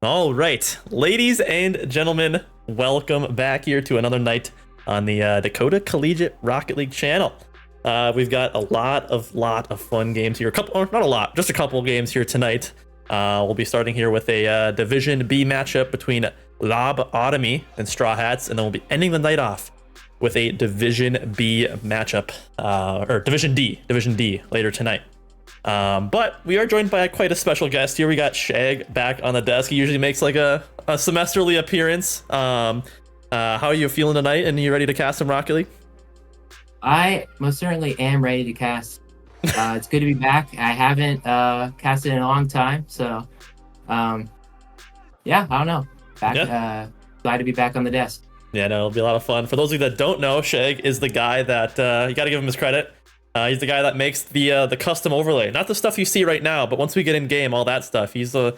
All right, ladies and gentlemen, welcome back here to another night on the Dakota Collegiate Rocket League channel. We've got a lot of fun games here. A couple, or not a lot, just a couple games here tonight. We'll be starting here with a Division B matchup between Lob-Otomy and Straw Hats, and then we'll be ending the night off with a Division B matchup, or Division D later tonight. But we are joined by quite a special guest here. We got Shag back on the desk. He usually makes like a semesterly appearance. How are you feeling tonight? And you ready to cast some Rocket League? I most certainly am ready to cast. It's good to be back. I haven't casted in a long time, so yeah, I don't know. Glad to be back on the desk. Yeah, no, it'll be a lot of fun. For those of you that don't know, Shag is the guy that you got to give him his credit. He's the guy that makes the custom overlay, not the stuff you see right now, but once we get in game, all that stuff. He's the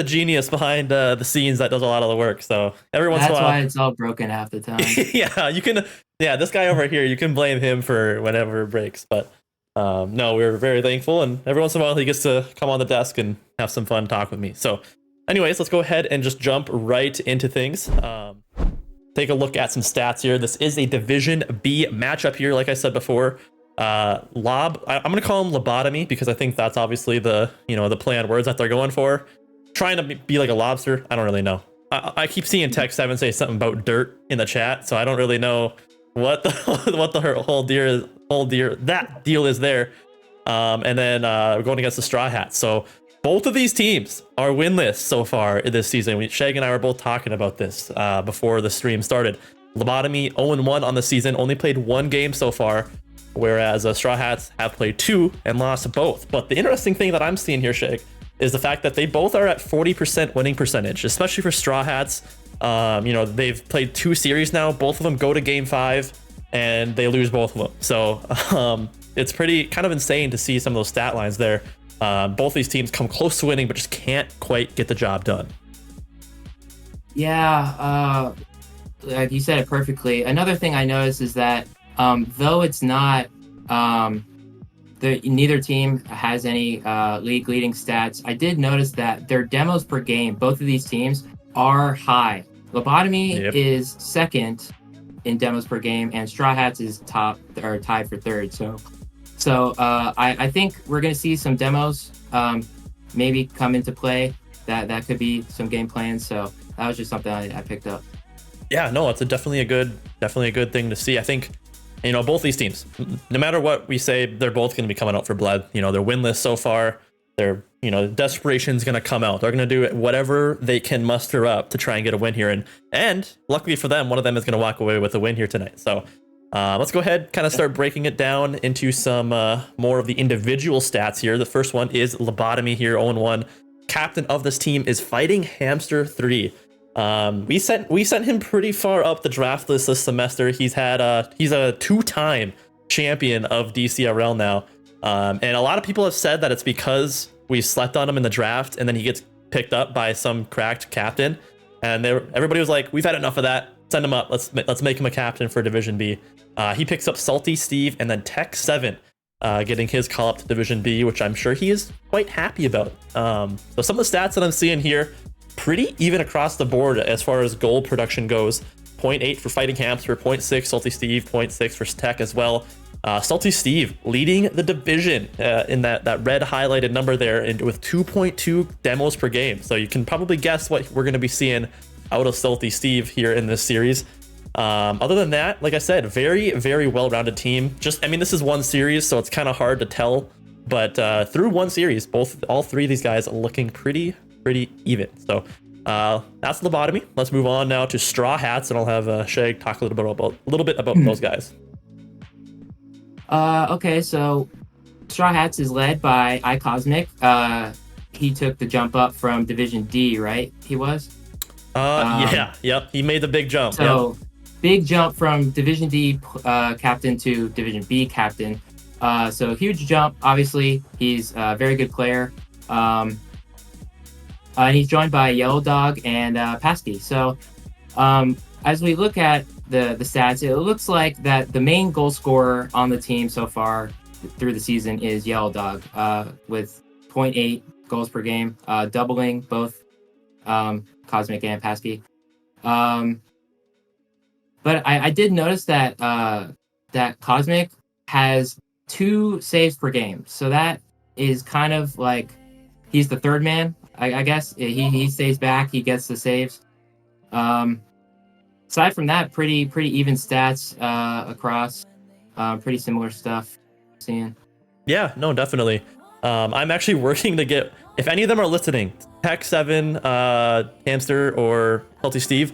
genius behind the scenes that does a lot of the work. So every once in a while, that's why it's all broken half the time. yeah, you can. Yeah, this guy over here, you can blame him for whenever it breaks. But no, we're very thankful, and every once in a while he gets to come on the desk and have some fun talk with me. So, anyways, let's go ahead and just jump right into things. Take a look at some stats here. This is a Division B matchup here, like I said before. I'm gonna call him Lobotomy because I think that's obviously the play on words that they're going for. Trying to be like a lobster. I don't really know. I keep seeing Tech 7 say something about dirt in the chat, so I don't really know what the whole deal is there. And then we're going against the Straw Hats. So both of these teams are winless so far this season. Shag and I were both talking about this before the stream started. Lobotomy 0-1 on the season, only played one game so far, whereas Straw Hats have played two and lost both. But the interesting thing that I'm seeing here, Shag, is the fact that they both are at 40% winning percentage, especially for Straw Hats. They've played two series now. Both of them go to game 5 and they lose both of them. So it's pretty kind of insane to see some of those stat lines there. Both these teams come close to winning, but just can't quite get the job done. Yeah, like you said it perfectly. Another thing I noticed is that though it's not neither team has any league leading stats, I did notice that their demos per game, both of these teams, are high. Lobotomy is second in demos per game, and Straw Hats is top or tied for third. So I think we're gonna see some demos maybe come into play. That could be some game plans. So that was just something I picked up. Yeah, no, it's definitely a good thing to see. I think, both these teams, no matter what we say, they're both going to be coming out for blood. They're winless so far. They're, desperation's going to come out. They're going to do whatever they can muster up to try and get a win here. And luckily for them, one of them is going to walk away with a win here tonight. So let's go ahead, kind of start breaking it down into some more of the individual stats here. The first one is Lobotomy here, 0-1. Captain of this team is Fighting Hamster 3. We sent him pretty far up the draft list this semester. He's a two-time champion of Dcrl now. And a lot of people have said that it's because we slept on him in the draft and then he gets picked up by some cracked captain. And everybody was like, we've had enough of that. Send him up. Let's make him a captain for Division B. He picks up Salty Steve and then Tech 7 getting his call up to Division B, which I'm sure he is quite happy about. So some of the stats that I'm seeing here, pretty even across the board as far as gold production goes. 0.8 for Fighting Hamster, 0.6 Salty Steve, 0.6 for Tech as well. Salty Steve leading the division in that red highlighted number there, and with 2.2 demos per game. So you can probably guess what we're going to be seeing out of Salty Steve here in this series. Other than that, like I said, very, very well-rounded team. This is one series, so it's kind of hard to tell. But through one series, all three of these guys are looking pretty even. So that's Lobotomy. Let's move on now to Straw Hats, and I'll have Shag talk a little bit about those guys. Okay, so Straw Hats is led by iCosmic. He took the jump up from Division D, right? He was? He made the big jump. So big jump from Division D captain to Division B captain. So huge jump. Obviously, he's a very good player. And he's joined by Yellow Dog and Pasty. So as we look at the stats, it looks like that the main goal scorer on the team so far through the season is Yellow Dog with 0.8 goals per game, doubling both Cosmic and Pasky. But I did notice that that Cosmic has 2 saves per game, so that is kind of like he's the third man, I guess. He stays back, he gets the saves. Aside from that, pretty even stats across. Pretty similar stuff. Seeing. Yeah, no, definitely. I'm actually working to get, if any of them are listening, Tech7, Hamster, or Healthy Steve,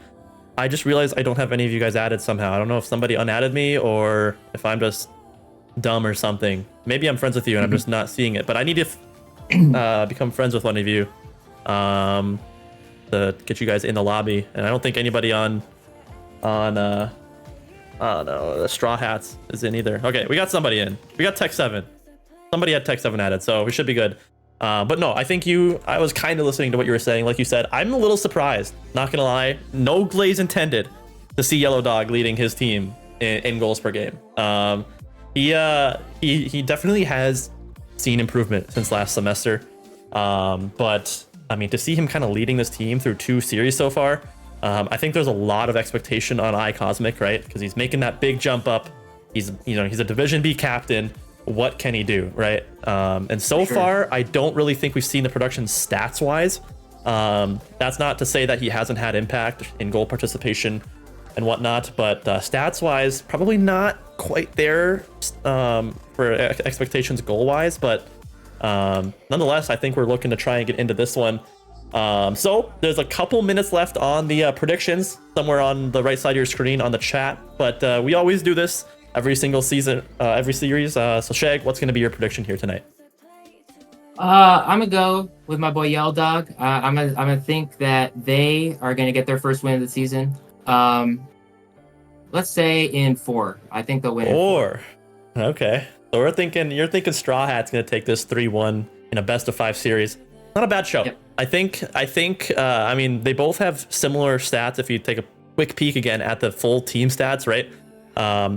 I just realized I don't have any of you guys added somehow. I don't know if somebody unadded me or if I'm just dumb or something. Maybe I'm friends with you and I'm just not seeing it, but I need to become friends with one of you to get you guys in the lobby. And I don't think anybody on oh no, the Straw Hats is in either. Okay, we got somebody in. We got Tech7. Somebody had Tech7 added, so we should be good. But no, I think I was kind of listening to what you were saying. Like you said, I'm a little surprised, not gonna lie. No glaze intended to see Yellow Dog leading his team in goals per game. He definitely has seen improvement since last semester. But I mean, to see him kind of leading this team through 2 series so far, I think there's a lot of expectation on iCosmic, right? Because he's making that big jump up. He's a Division B captain. What can he do, right? And so far, I don't really think we've seen the production stats wise. That's not to say that he hasn't had impact in goal participation and whatnot, but stats wise, probably not quite there for expectations goal wise. But nonetheless, I think we're looking to try and get into this one. So there's a couple minutes left on the predictions somewhere on the right side of your screen on the chat, but we always do this every single season, every series. So Shag, what's going to be your prediction here tonight? I'm gonna go with my boy Yellow Dog. I'm gonna think that they are gonna get their first win of the season. Let's say in 4. I think they'll win. 4. Okay. So you're thinking Straw Hat's gonna take this 3-1 in a best of 5 series. Not a bad show. Yep. I think. I mean, they both have similar stats. If you take a quick peek again at the full team stats, right?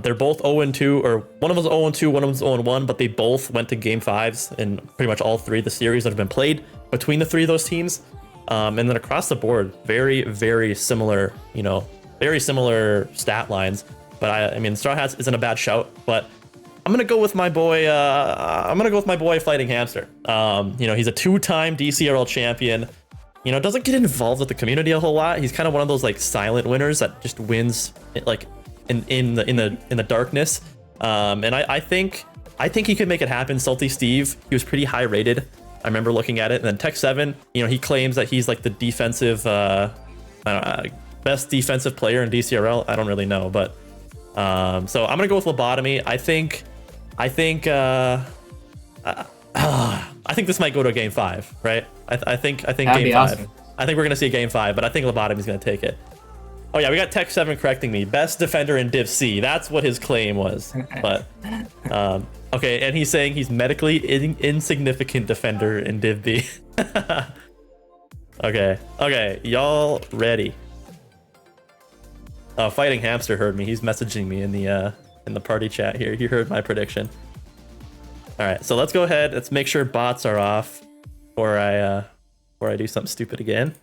They're both 0-2, or one of them's 0-2, one of them's 0-1, but they both went to game 5s in pretty much all 3 of the series that have been played between the 3 of those teams. And then across the board, very, very similar, very similar stat lines. But I mean, Straw Hats isn't a bad shout, but I'm gonna go with my boy. Fighting Hamster. He's a 2-time Dcrl champion. Doesn't get involved with the community a whole lot. He's kind of one of those like silent winners that just wins like in the darkness. And I think he could make it happen. Salty Steve, he was pretty high rated. I remember looking at it. And then Tech7, he claims that he's like the defensive, best defensive player in DCRL. I don't really know, but so I'm gonna go with Lob-Otomy. I think this might go to a game 5, right? I think That'd game be 5. awesome. I think we're gonna see a game 5, but I think Lob-Otomy's gonna take it. Oh yeah, we got Tech7 correcting me. Best defender in Div C. That's what his claim was. But okay, and he's saying he's medically insignificant defender in Div B. Okay, y'all ready? Oh, Fighting Hamster heard me. He's messaging me in the party chat here. He heard my prediction. All right, so let's go ahead. Let's make sure bots are off before I do something stupid again.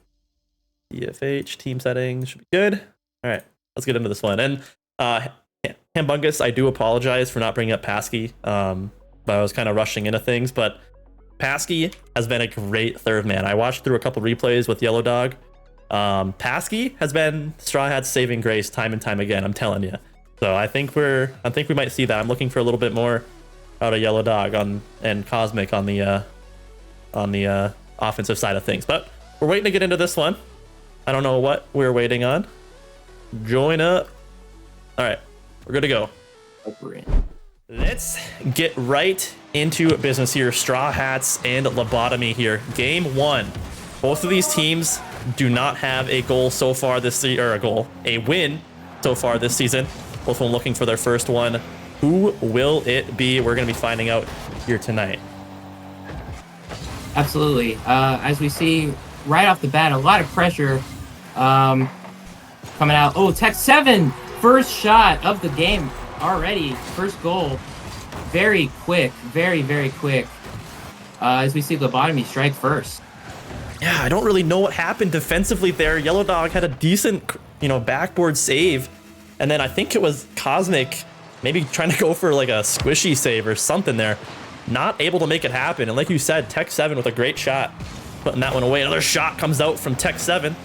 EFH team settings should be good. All right, let's get into this one. And Hambungus, I do apologize for not bringing up Pasky, but I was kind of rushing into things. But Pasky has been a great third man. I watched through a couple replays with Yellow Dog. Pasky has been Straw Hat's saving grace time and time again. I'm telling you. So I think we might see that. I'm looking for a little bit more out of Yellow Dog and Cosmic on the offensive side of things. But we're waiting to get into this one. I don't know what we're waiting on. Join up. All right, we're good to go. Let's get right into business here. Straw Hats and Lob-Otomy here. Game 1. Both of these teams do not have a goal so far this season, or a win so far this season. Both of them looking for their first one. Who will it be? We're going to be finding out here tonight. Absolutely. As we see right off the bat, a lot of pressure coming out. Oh, Tech7, first shot of the game already. First goal. Very quick. Very, very quick. As we see Lob-Otomy strike first. yeah, I don't really know what happened defensively there. Yellow Dog had a decent, backboard save. And then I think it was Cosmic maybe trying to go for like a squishy save or something there. Not able to make it happen. And like you said, Tech 7 with a great shot, putting that one away. Another shot comes out from Tech 7.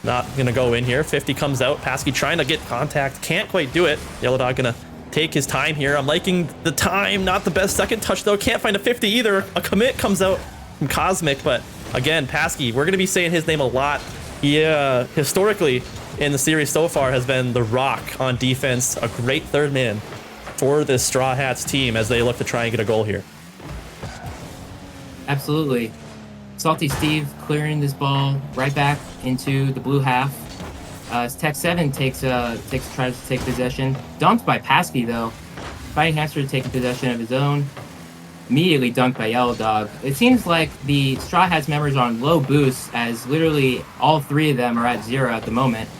Not going to go in here. 50 comes out. Paskey trying to get contact. Can't quite do it. Yellow Dog going to take his time here. I'm liking the time. Not the best second touch, though. Can't find a 50 either. A commit comes out from Cosmic. But again, Paskey, we're going to be saying his name a lot. He, historically, in the series so far, has been the rock on defense. A great third man for this Straw Hats team as they look to try and get a goal here. Absolutely. Salty Steve clearing this ball right back into the blue half. As Tech 7 tries to take possession. Dunked by Paskey, though. Fighting Hamster taking possession of his own. Immediately dunked by Yellow Dog. It seems like the Straw Hats members are on low boost, as literally all three of them are at 0 at the moment.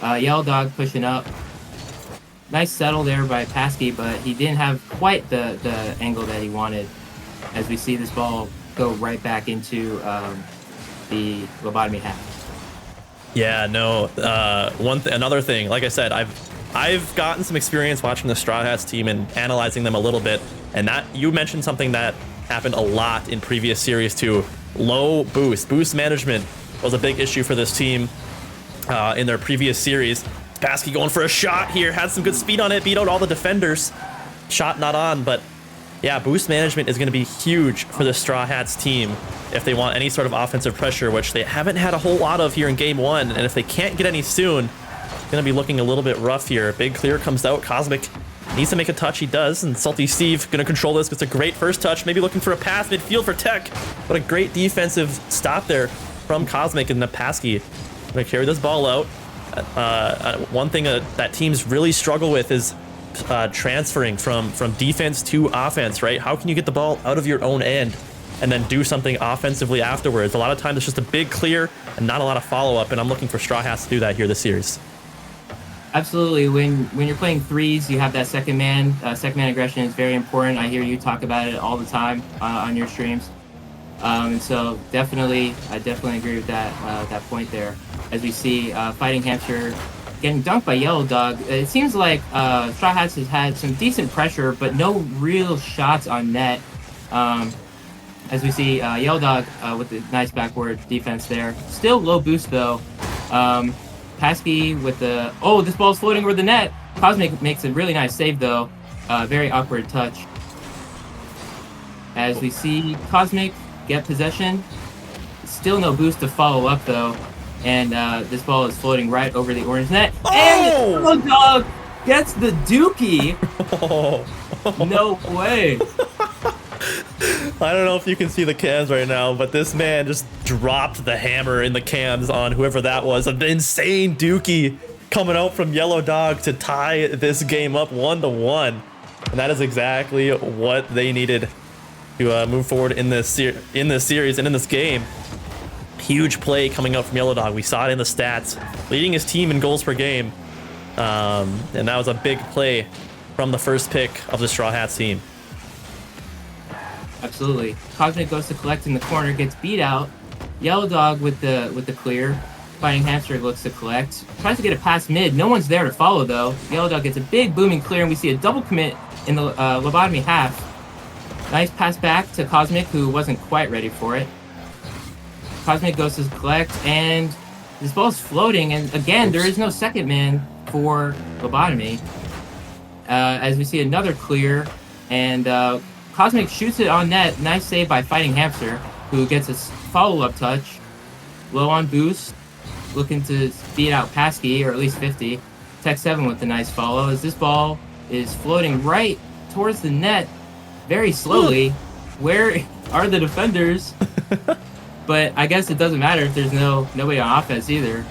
Yellow Dog pushing up. Nice settle there by Paskey, but he didn't have quite the angle that he wanted. As we see this ball go right back into the Lob-Otomy half. Yeah, no. Another thing, like I said, I've gotten some experience watching the Straw Hats team and analyzing them a little bit, and that you mentioned something that happened a lot in previous series too. Low boost management was a big issue for this team in their previous series. Paskey going for a shot here, had some good speed on it, beat out all the defenders. Shot not on, but yeah, boost management is going to be huge for the Straw Hats team if they want any sort of offensive pressure, which they haven't had a whole lot of here in Game 1. And if they can't get any soon, it's going to be looking a little bit rough here. Big clear comes out. Cosmic needs to make a touch. He does. And Salty Steve going to control this. Gets a great first touch. Maybe looking for a pass midfield for Tech. But a great defensive stop there from Cosmic and Paskey. Going to carry this ball out. One thing that teams really struggle with is transferring from defense to offense, right? How can you get the ball out of your own end and then do something offensively afterwards? A lot of times it's just a big clear and not a lot of follow-up, and I'm looking for Straw Hats to do that here this series. Absolutely. When you're playing threes, you have that second man. Second man aggression is very important. I hear you talk about it all the time on your streams. And so I definitely agree with that point there. As we see Fighting Hamster getting dunked by Yellow Dog. It seems like Straw Hats has had some decent pressure, but no real shots on net. As we see Yellow Dog with the nice backward defense there. Still low boost though. Paskey with the... Oh, this ball's floating over the net. Cosmic makes a really nice save though. Very awkward touch. As we see Cosmic get possession. Still no boost to follow up though. And this ball is floating right over the orange net. Oh! And Yellow Dog gets the dookie. Oh. No way. I don't know if you can see the cams right now, but this man just dropped the hammer in the cams on whoever that was. An insane dookie coming out from Yellow Dog to tie this game up 1-1. And that is exactly what they needed to move forward in this series and in this game. Huge play coming out from Yellow Dog. We saw it in the stats, leading his team in goals per game. And that was a big play from the first pick of the Straw Hats team. Absolutely. Cosmic goes to collect in the corner, gets beat out. Yellow Dog with the clear. Fighting Hamster looks to collect. Tries to get a pass mid. No one's there to follow though. Yellow Dog gets a big booming clear, and we see a double commit in the Lob-Otomy half. Nice pass back to Cosmic, who wasn't quite ready for it. Cosmic goes to collect, and this ball's floating, and again, there is no second man for Lob-Otomy. As we see another clear, and Cosmic shoots it on net. Nice save by Fighting Hamster, who gets a follow-up touch. Low on boost, looking to beat out Paskey, or at least 50. Tech 7 with the nice follow, as this ball is floating right towards the net very slowly. Where are the defenders? But I guess it doesn't matter if there's nobody on offense either.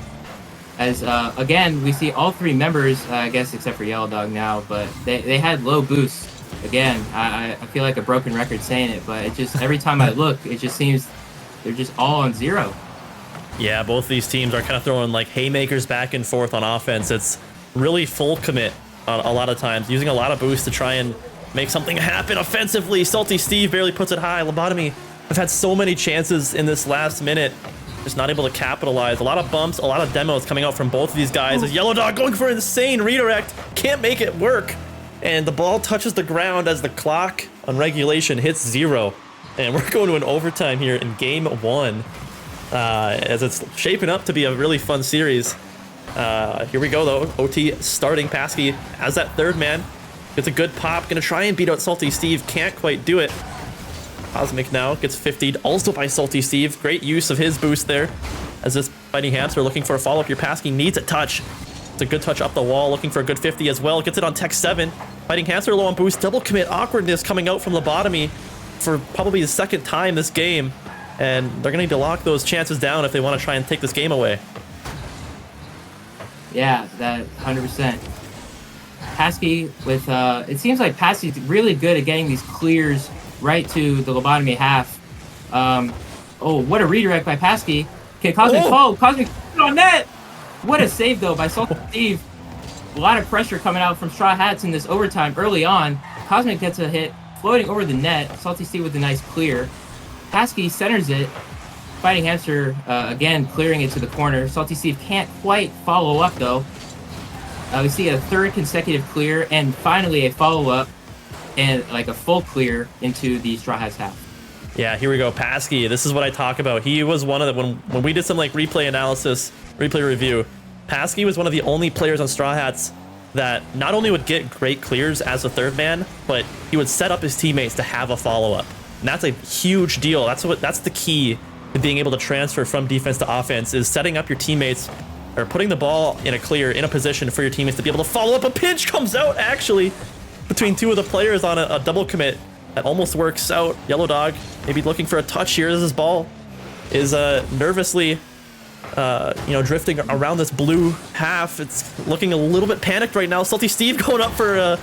As again, we see all three members, I guess except for Yellow Dog now, but they had low boost. Again, I feel like a broken record saying it, but it just every time I look, it just seems they're just all on 0. Yeah, both these teams are kind of throwing like haymakers back and forth on offense. It's really full commit a lot of times, using a lot of boost to try and make something happen offensively. Salty Steve barely puts it high. Lob-Otomy I've had so many chances in this last minute, just not able to capitalize. A lot of bumps, a lot of demos coming out from both of these guys. As Yellow Dog going for an insane redirect, can't make it work. And the ball touches the ground as the clock on regulation hits 0. And we're going to an overtime here in game 1. As it's shaping up to be a really fun series. Here we go though. OT starting. Paskey as that third man. Gets a good pop. Gonna try and beat out Salty Steve. Can't quite do it. Cosmic now gets 50'd also by Salty Steve. Great use of his boost there. As this Fighting Hamster looking for a follow-up. Your Paskey needs a touch. It's a good touch up the wall. Looking for a good 50 as well. Gets it on Tech 7. Fighting Hamster low on boost. Double commit awkwardness coming out from Lob-Otomy for probably the second time this game. And they're going to need to lock those chances down if they want to try and take this game away. Yeah, that 100%. Paskey with, it seems like Paskey's really good at getting these clears right to the Lob-Otomy half. Oh, what a redirect by Paskey. Okay, Cosmic follow. Cosmic on net. What a save, though, by Salty Steve. A lot of pressure coming out from Straw Hats in this overtime early on. Cosmic gets a hit, floating over the net. Salty Steve with a nice clear. Paskey centers it. Fighting Hamster, again, clearing it to the corner. Salty Steve can't quite follow up, though. We see a third consecutive clear, and finally a follow-up, and like a full clear into the Straw Hats half. Yeah, here we go. Paskey, this is what I talk about. He was one of the, when we did some like replay analysis, replay review, Paskey was one of the only players on Straw Hats that not only would get great clears as a third man, but he would set up his teammates to have a follow-up. And that's a huge deal. That's the key to being able to transfer from defense to offense, is setting up your teammates, or putting the ball in a clear, in a position for your teammates to be able to follow up. A pinch comes out, actually, between two of the players on a double commit. That almost works out. Yellow Dog maybe looking for a touch here as his ball is nervously drifting around this blue half. It's looking a little bit panicked right now. Salty Steve going up for a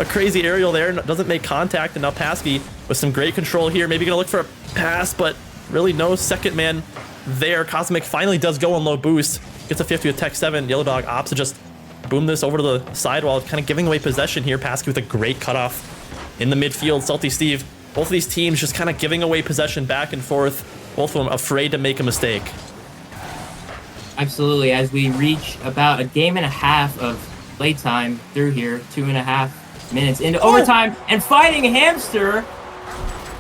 crazy aerial there. Doesn't make contact, and now Paskey with some great control here. Maybe gonna look for a pass, but really no second man there. Cosmic finally does go on low boost. Gets a 50 with Tech 7. Yellow Dog opts to just boom this over to the sidewall, kind of giving away possession here. Paskey with a great cutoff in the midfield. Salty Steve, both of these teams just kind of giving away possession back and forth. Both of them afraid to make a mistake. Absolutely. As we reach about a game and a half of playtime through here, 2.5 minutes into overtime, and Fighting Hamster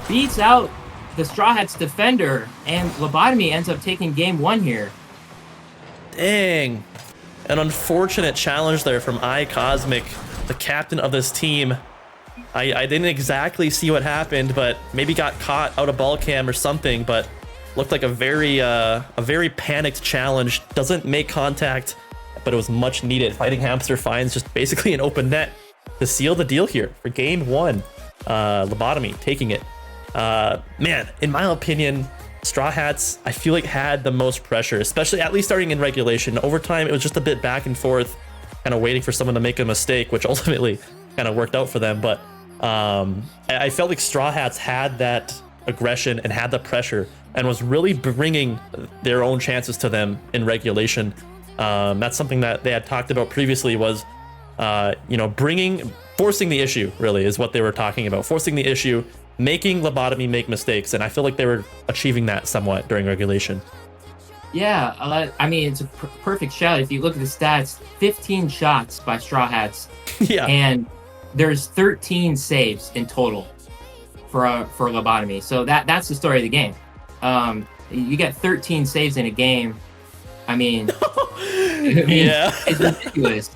beats out the Straw Hats defender, and Lob-Otomy ends up taking game 1 here. Dang. An unfortunate challenge there from Cosmic, the captain of this team. I didn't exactly see what happened, but maybe got caught out of ball cam or something, but looked like a very panicked challenge. Doesn't make contact, but it was much needed. Fighting Hamster finds just basically an open net to seal the deal here for game 1. Lob-Otomy taking it. Man, in my opinion, Straw Hats, I feel like had the most pressure, especially at least starting in regulation. Overtime, it was just a bit back and forth, kind of waiting for someone to make a mistake, which ultimately kind of worked out for them. But I felt like Straw Hats had that aggression and had the pressure and was really bringing their own chances to them in regulation. That's something that they had talked about previously, was forcing the issue, really is what they were talking about. Forcing the issue, making Lob-Otomy make mistakes, and I feel like they were achieving that somewhat during regulation. Yeah, I mean, it's a perfect shot. If you look at the stats, 15 shots by Straw Hats. Yeah. And there's 13 saves in total for Lob-Otomy. So that's the story of the game. You get 13 saves in a game. I mean, yeah, it's ridiculous.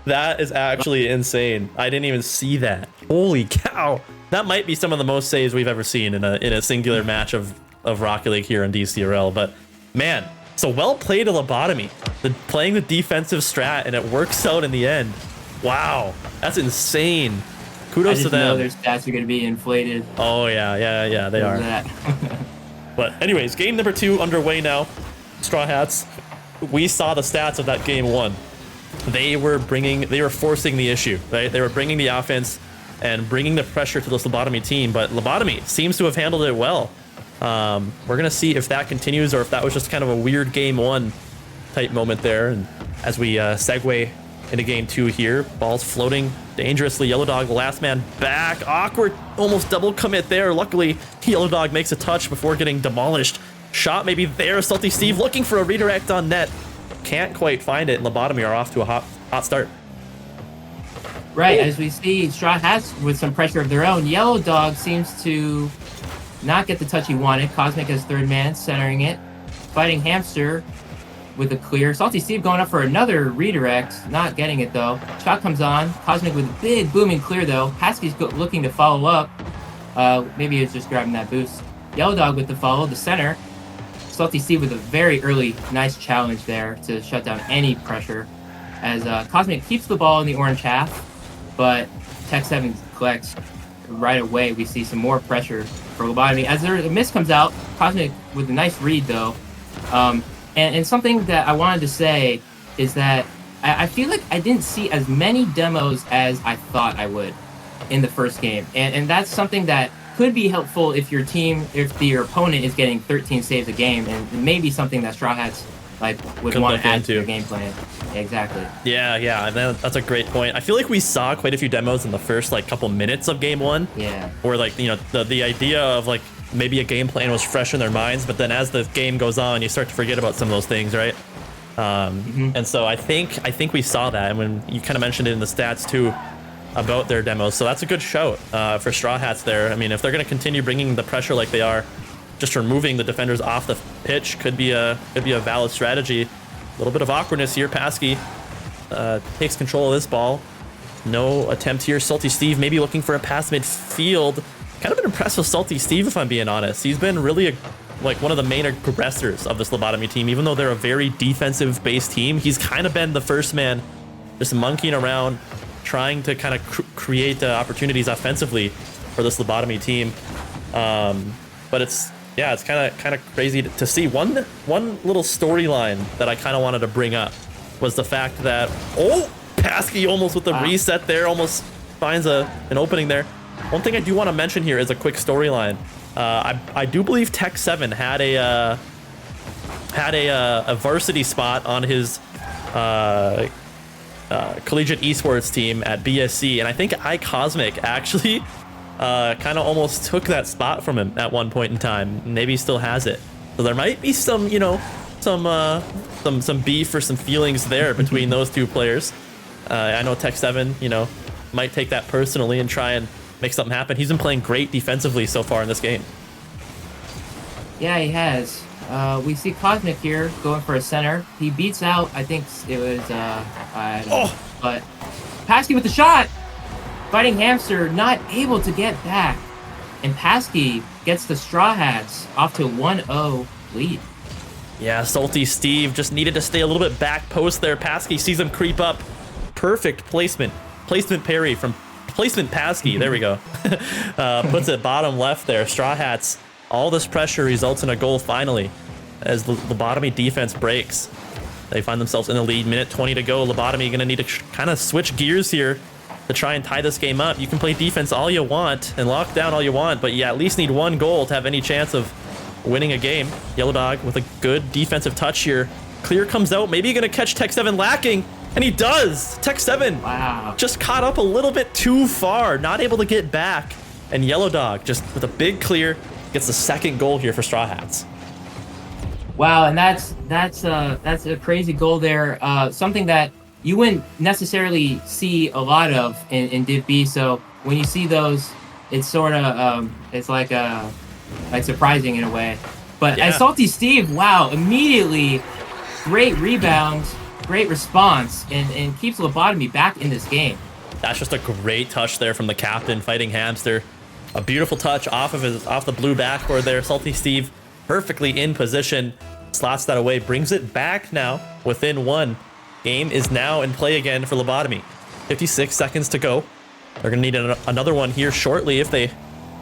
That is actually insane. I didn't even see that. Holy cow. That might be some of the most saves we've ever seen in a singular match of Rocket League here in Dcrl. But man, so well played to Lob-Otomy. Playing the defensive strat, and it works out in the end. Wow, that's insane. Kudos to them. Know their stats are going to be inflated. Oh yeah, they are. But anyways, game number 2 underway now. Straw Hats, we saw the stats of that game 1. They were forcing the issue, right? They were bringing the offense and bringing the pressure to this Lob-Otomy team, but Lob-Otomy seems to have handled it well. We're gonna see if that continues or if that was just kind of a weird game 1 type moment there. And as we segue into game 2 here. Ball's floating dangerously. Yellow Dog, last man back. Awkward, almost double commit there. Luckily, Yellow Dog makes a touch before getting demolished. Shot maybe there. Salty Steve looking for a redirect on net. Can't quite find it. Lob-Otomy are off to a hot start. Right, as we see, Straw Hats with some pressure of their own. Yellow Dog seems to not get the touch he wanted. Cosmic as third man, centering it. Fighting Hamster with a clear. Salty Steve going up for another redirect, not getting it though. Shot comes on. Cosmic with a big booming clear though. Haskey's looking to follow up. Maybe he was just grabbing that boost. Yellow Dog with the follow, the center. Salty Steve with a very early, nice challenge there to shut down any pressure. As Cosmic keeps the ball in the orange half, but Tech 7 collects right away. We see some more pressure for Lob-Otomy. As a miss comes out, Cosmic with a nice read though. And something that I wanted to say is that I feel like I didn't see as many demos as I thought I would in the first game. And that's something that could be helpful if your opponent is getting 13 saves a game, and maybe something that Straw Hats would want to add to their game plan. Exactly. Yeah, and that's a great point. I feel like we saw quite a few demos in the first couple minutes of game 1. Yeah. Where the idea of maybe a game plan was fresh in their minds, but then as the game goes on, you start to forget about some of those things, right? And so I think we saw that, and when you kind of mentioned it in the stats too about their demos, so that's a good shout for Straw Hats there. I mean, if they're going to continue bringing the pressure like they are, just removing the defenders off the pitch could be a valid strategy. A little bit of awkwardness here. Paskey takes control of this ball. No attempt here. Salty Steve maybe looking for a pass midfield. Kind of been impressed with Salty Steve, if I'm being honest. He's been really one of the main progressors of this Lob-Otomy team. Even though they're a very defensive-based team, he's kind of been the first man just monkeying around, trying to kind of create opportunities offensively for this Lob-Otomy team. But it's kind of crazy to see. One little storyline that I kind of wanted to bring up was the fact that Paskey almost with the reset there, almost finds an opening there. One thing I do want to mention here is a quick storyline. I do believe Tech 7 had a varsity spot on his collegiate esports team at BSC, and I think iCosmic actually kind of almost took that spot from him at one point in time. Maybe he still has it. So there might be some beef or some feelings there between those two players. I know Tech 7, might take that personally and try and make something happen. He's been playing great defensively so far in this game. Yeah, he has. We see Cosmic here going for a center. He beats out, I think it was, I don't know, but Paskey with the shot! Fighting Hamster not able to get back. And Paskey gets the Straw Hats off to 1-0 lead. Yeah, Salty Steve just needed to stay a little bit back post there. Paskey sees him creep up. Perfect placement. Placement parry from Placement Paskey. There we go. Puts it bottom left there. Straw Hats, all this pressure results in a goal finally as the Lob-Otomy defense breaks. They find themselves in the lead. Minute 20 to go. Lob-Otomy going to need to kind of switch gears here to try and tie this game up. You can play defense all you want and lock down all you want, but you at least need one goal to have any chance of winning a game. Yellow Dog with a good defensive touch here. Clear comes out. Maybe going to catch Tech 7 lacking. And he does! Tech 7 just caught up a little bit too far, not able to get back. And Yellow Dog, just with a big clear, gets the second goal here for Straw Hats. Wow, and that's a crazy goal there. Something that you wouldn't necessarily see a lot of in Div B. So when you see those, it's sort of it's like surprising in a way. But as Salty Steve, wow, immediately great rebound. Great response and keeps Lob-Otomy back in this game. That's just a great touch there from the captain, Fighting Hamster. A beautiful touch off the blue backboard there. Salty Steve perfectly in position, slots that away, brings it back now within one. Game is now in play again for Lob-Otomy. 56 seconds to go. They're gonna need another one here shortly if they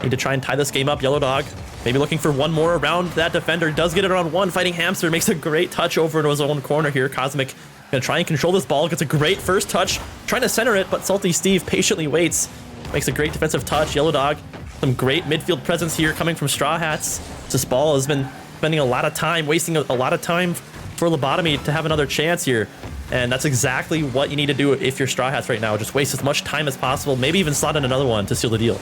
need to try and tie this game up. Yellow Dog maybe looking for one more around that defender. Does get it on one. Fighting Hamster makes a great touch over into his own corner here. Cosmic gonna try and control this ball. Gets a great first touch. Trying to center it, but Salty Steve patiently waits. Makes a great defensive touch. Yellow Dog, some great midfield presence here coming from Straw Hats. This ball has been spending a lot of time, wasting a lot of time for Lob-Otomy to have another chance here. And that's exactly what you need to do if you're Straw Hats right now. Just waste as much time as possible, maybe even slot in another one to seal the deal.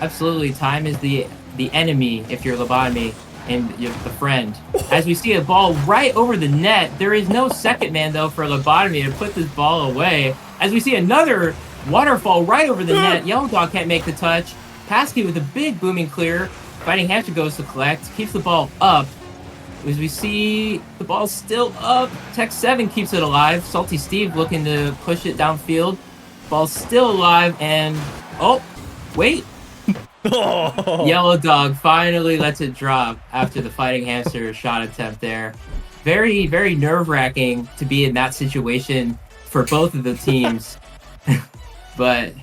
Absolutely. Time is the enemy if you're Lob-Otomy, and you're the friend. As we see a ball right over the net, there is no second man, though, for Lob-Otomy to put this ball away. As we see another waterfall right over the net, Yellow Dog can't make the touch. Pasky with a big booming clear. Fighting Hamster goes to collect, keeps the ball up. As we see the ball's still up, Tech 7 keeps it alive. Salty Steve looking to push it downfield. Ball's still alive, and oh, wait. Oh. Yellow Dog finally lets it drop after the Fighting Hamster shot attempt there. Very, very nerve-wracking to be in that situation for both of the teams. But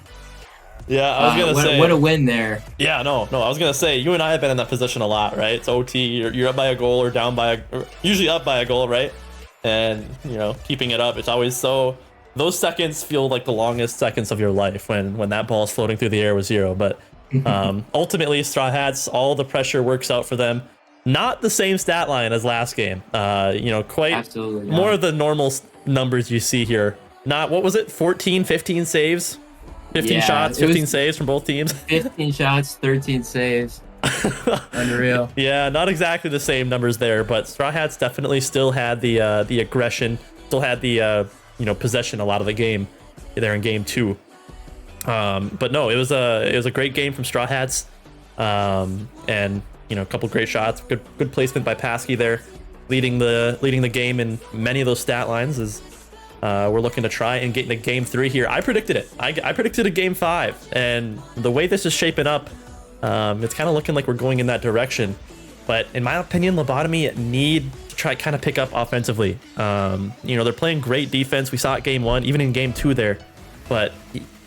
yeah, I was gonna say, what a win there. Yeah, no, I was gonna say, you and I have been in that position a lot, right? It's OT, you're up by a goal or down by usually up by a goal, right? And keeping it up, it's always so. Those seconds feel like the longest seconds of your life when that ball is floating through the air with 0. But ultimately, Straw Hats, all the pressure works out for them. Not the same stat line as last game. Quite Absolutely, more of the normal numbers you see here. Not, what was it, 14, 15 saves? 15 shots, 15 saves from both teams. 15 shots, 13 saves. Unreal. Yeah, not exactly the same numbers there, but Straw Hats definitely still had the aggression, still had the possession a lot of the game there in game 2. But no, it was a great game from Straw Hats, and a couple great shots, good placement by Pasky there, leading the game in many of those stat lines as we're looking to try and get into game 3 here. I predicted it. I predicted a game 5, and the way this is shaping up, it's kind of looking like we're going in that direction. But in my opinion, Lob-Otomy need to try kind of pick up offensively. They're playing great defense. We saw it game 1, even in game 2 there, but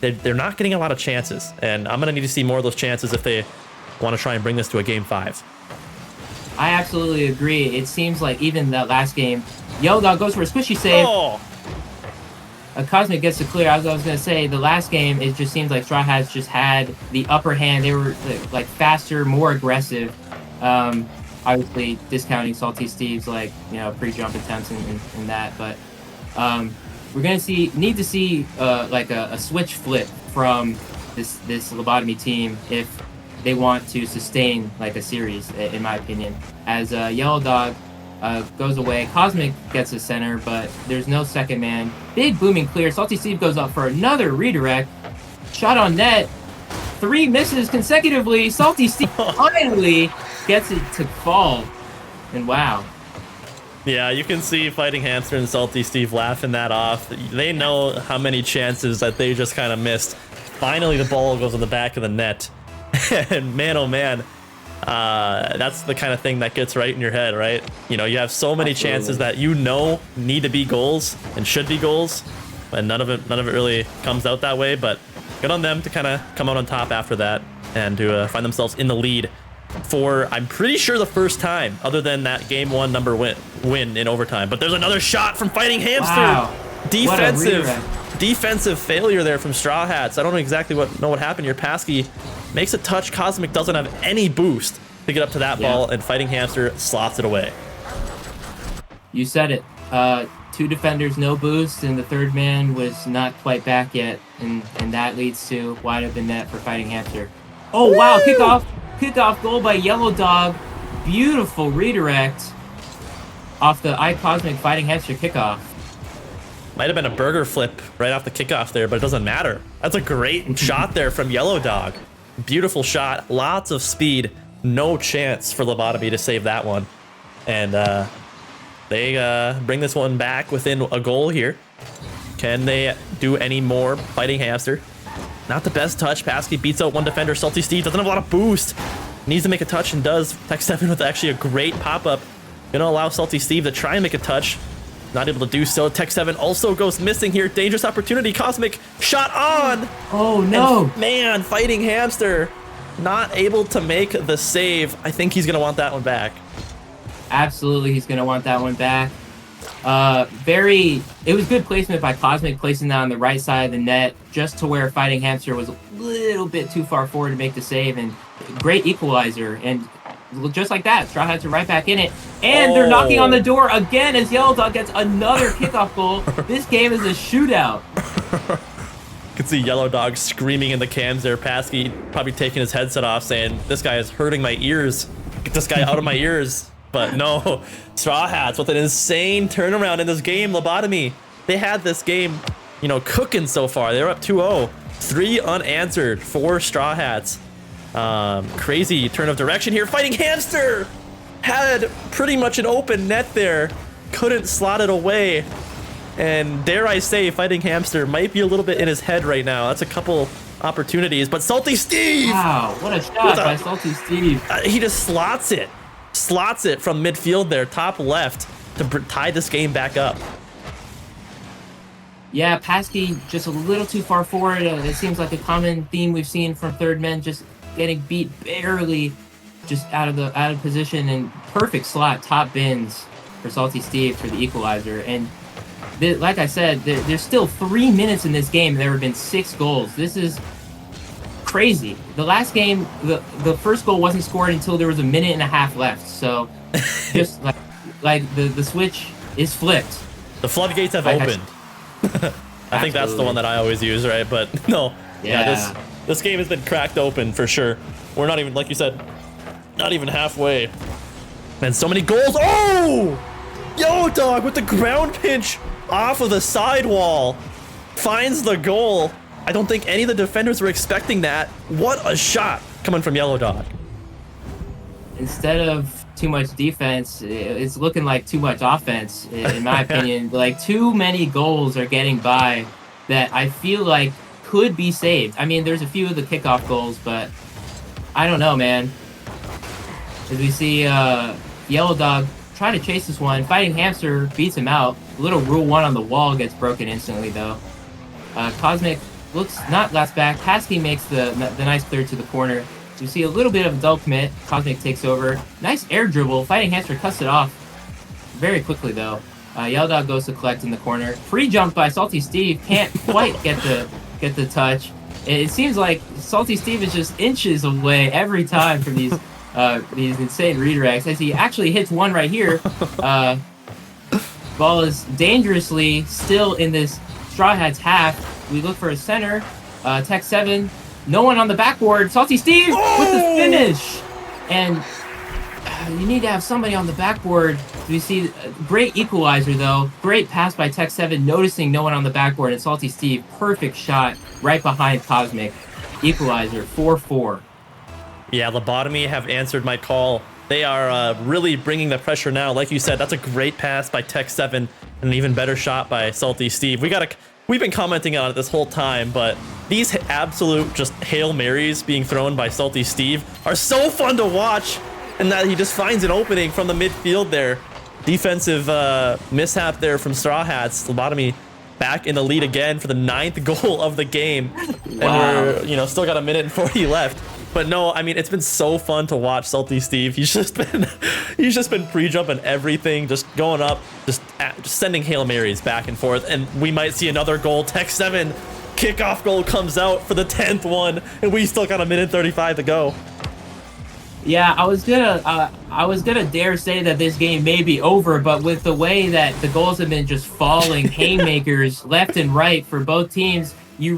they're not getting a lot of chances, and I'm gonna need to see more of those chances if they want to try and bring this to a game 5. I absolutely agree. It seems like even that last game, Yellow Dog goes for a squishy save. Oh. A Cosmic gets to clear. As I was going to say, the last game, it just seems like Straw Hats just had the upper hand. They were like faster, more aggressive. Obviously, discounting Salty Steve's pre-jump attempts and that, but we're going to need to see a switch flip from this Lob-Otomy team if they want to sustain a series, in my opinion. As Yellow Dog goes away, Cosmic gets the center, but there's no second man. Big booming clear. Salty Steve goes up for another redirect. Shot on net. 3 misses consecutively. Salty Steve finally gets it to fall. And wow. Yeah, you can see Fighting Hamster and Salty Steve laughing that off. They know how many chances that they just kind of missed. Finally, the ball goes in the back of the net. And man, oh man, that's the kind of thing that gets right in your head, right? You have so many chances that need to be goals and should be goals, and none of it really comes out that way. But good on them to kind of come out on top after that and to find themselves in the lead for, I'm pretty sure, the first time, other than that game 1 number win in overtime. But there's another shot from Fighting Hamster. Wow. Defensive failure there from Straw Hats. I don't know exactly what happened here. Pasky makes a touch. Cosmic doesn't have any boost to get up to that ball, and Fighting Hamster slots it away. You said it. 2 defenders, no boost, and the third man was not quite back yet, and that leads to wide open net for Fighting Hamster. Oh wow! Kickoff goal by Yellow Dog. Beautiful redirect off the iCosmic Fighting Hamster kickoff. Might have been a burger flip right off the kickoff there, but it doesn't matter. That's a great shot there from Yellow Dog. Beautiful shot, lots of speed, no chance for Lob-Otomy to save that one. And they bring this one back within a goal here. Can they do any more? Fighting Hamster. Not the best touch. Pasky beats out one defender. Salty Steve doesn't have a lot of boost. Needs to make a touch and does. Tech 7 with actually a great pop-up. Gonna allow Salty Steve to try and make a touch. Not able to do so. Tech 7 also goes missing here. Dangerous opportunity. Cosmic shot on. Oh no. And man, Fighting Hamster not able to make the save. I think he's going to want that one back. Absolutely, he's going to want that one back. It was good placement by Cosmic, placing that on the right side of the net, just to where Fighting Hamster was a little bit too far forward to make the save, and great equalizer. And just like that, Straw Hats are right back in it. And they're knocking on the door again as Yellow Dog gets another kickoff goal. This game is a shootout. You can see Yellow Dog screaming in the cams there. Paskey probably taking his headset off saying, this guy is hurting my ears. Get this guy out of my ears. But no, Straw Hats with an insane turnaround in this game. Lob-Otomy, they had this game, you know, cooking so far. They were up 2-0. 3 unanswered for Straw Hats. Crazy turn of direction here. Fighting Hamster had pretty much an open net there. Couldn't slot it away. And dare I say, Fighting Hamster might be a little bit in his head right now. That's a couple opportunities. But Salty Steve! Wow, what a shot by Salty Steve. He just slots it. Slots it from midfield there, top left, to tie this game back up. Yeah, Paskey just a little too far forward. It seems like a common theme we've seen from third men, just getting beat barely, just out of position, and perfect slot, top bins for Salty Steve for the equalizer. And like I said, there's still 3 minutes in this game. There have been 6 goals. This is crazy. The last game, the first goal wasn't scored until there was a minute and a half left. So just like the switch is flipped. The floodgates have opened. I think that's the one that I always use, right? But no, yeah, this game has been cracked open for sure. We're not even, like you said, not even halfway. And so many goals. Oh! Yellow Dog with the ground pinch off of the sidewall. Finds the goal. I don't think any of the defenders were expecting that. What a shot coming from Yellow Dog. Instead of too much defense, it's looking like too much offense, in my opinion. Like, too many goals are getting by that I feel like could be saved. I mean, there's a few of the kickoff goals, but I don't know, man. As we see Yellow Dog trying to chase this one. Fighting Hamster beats him out. Little Rule 1 on the wall gets broken instantly, though. Cosmic looks not last back. Paskey makes the nice clear to the corner. You see a little bit of a double commit. Cosmic takes over. Nice air dribble. Fighting Hamster cuts it off very quickly, though. Yellow Dog goes to collect in the corner. Free jump by Salty Steve. Can't quite get the touch. It seems like Salty Steve is just inches away every time from these insane redirects. As he actually hits one right here. Ball is dangerously still in this Straw Hats half. We look for a center. Tech 7. No one on the backboard. Salty Steve with the finish. And you need to have somebody on the backboard. We see great equalizer, though. Great pass by Tech 7, noticing no one on the backboard. And Salty Steve, perfect shot right behind Cosmic. Equalizer, 4-4. Yeah, Lob-Otomy have answered my call. They are really bringing the pressure now. Like you said, that's a great pass by Tech 7 and an even better shot by Salty Steve. We've been commenting on it this whole time, but these absolute just Hail Marys being thrown by Salty Steve are so fun to watch, and that he just finds an opening from the midfield there. Defensive mishap there from Straw Hats. Lob-Otomy back in the lead again for the 9th goal of the game. Wow. And we're, still got a minute and 40 left. But no, I mean, it's been so fun to watch Salty Steve. He's just been pre-jumping everything, just going up, just sending Hail Marys back and forth. And we might see another goal. Tech 7 kickoff goal comes out for the 10th one, and we still got a minute 35 to go. Yeah, I was gonna dare say that this game may be over, but with the way that the goals have been just falling, haymakers left and right for both teams, you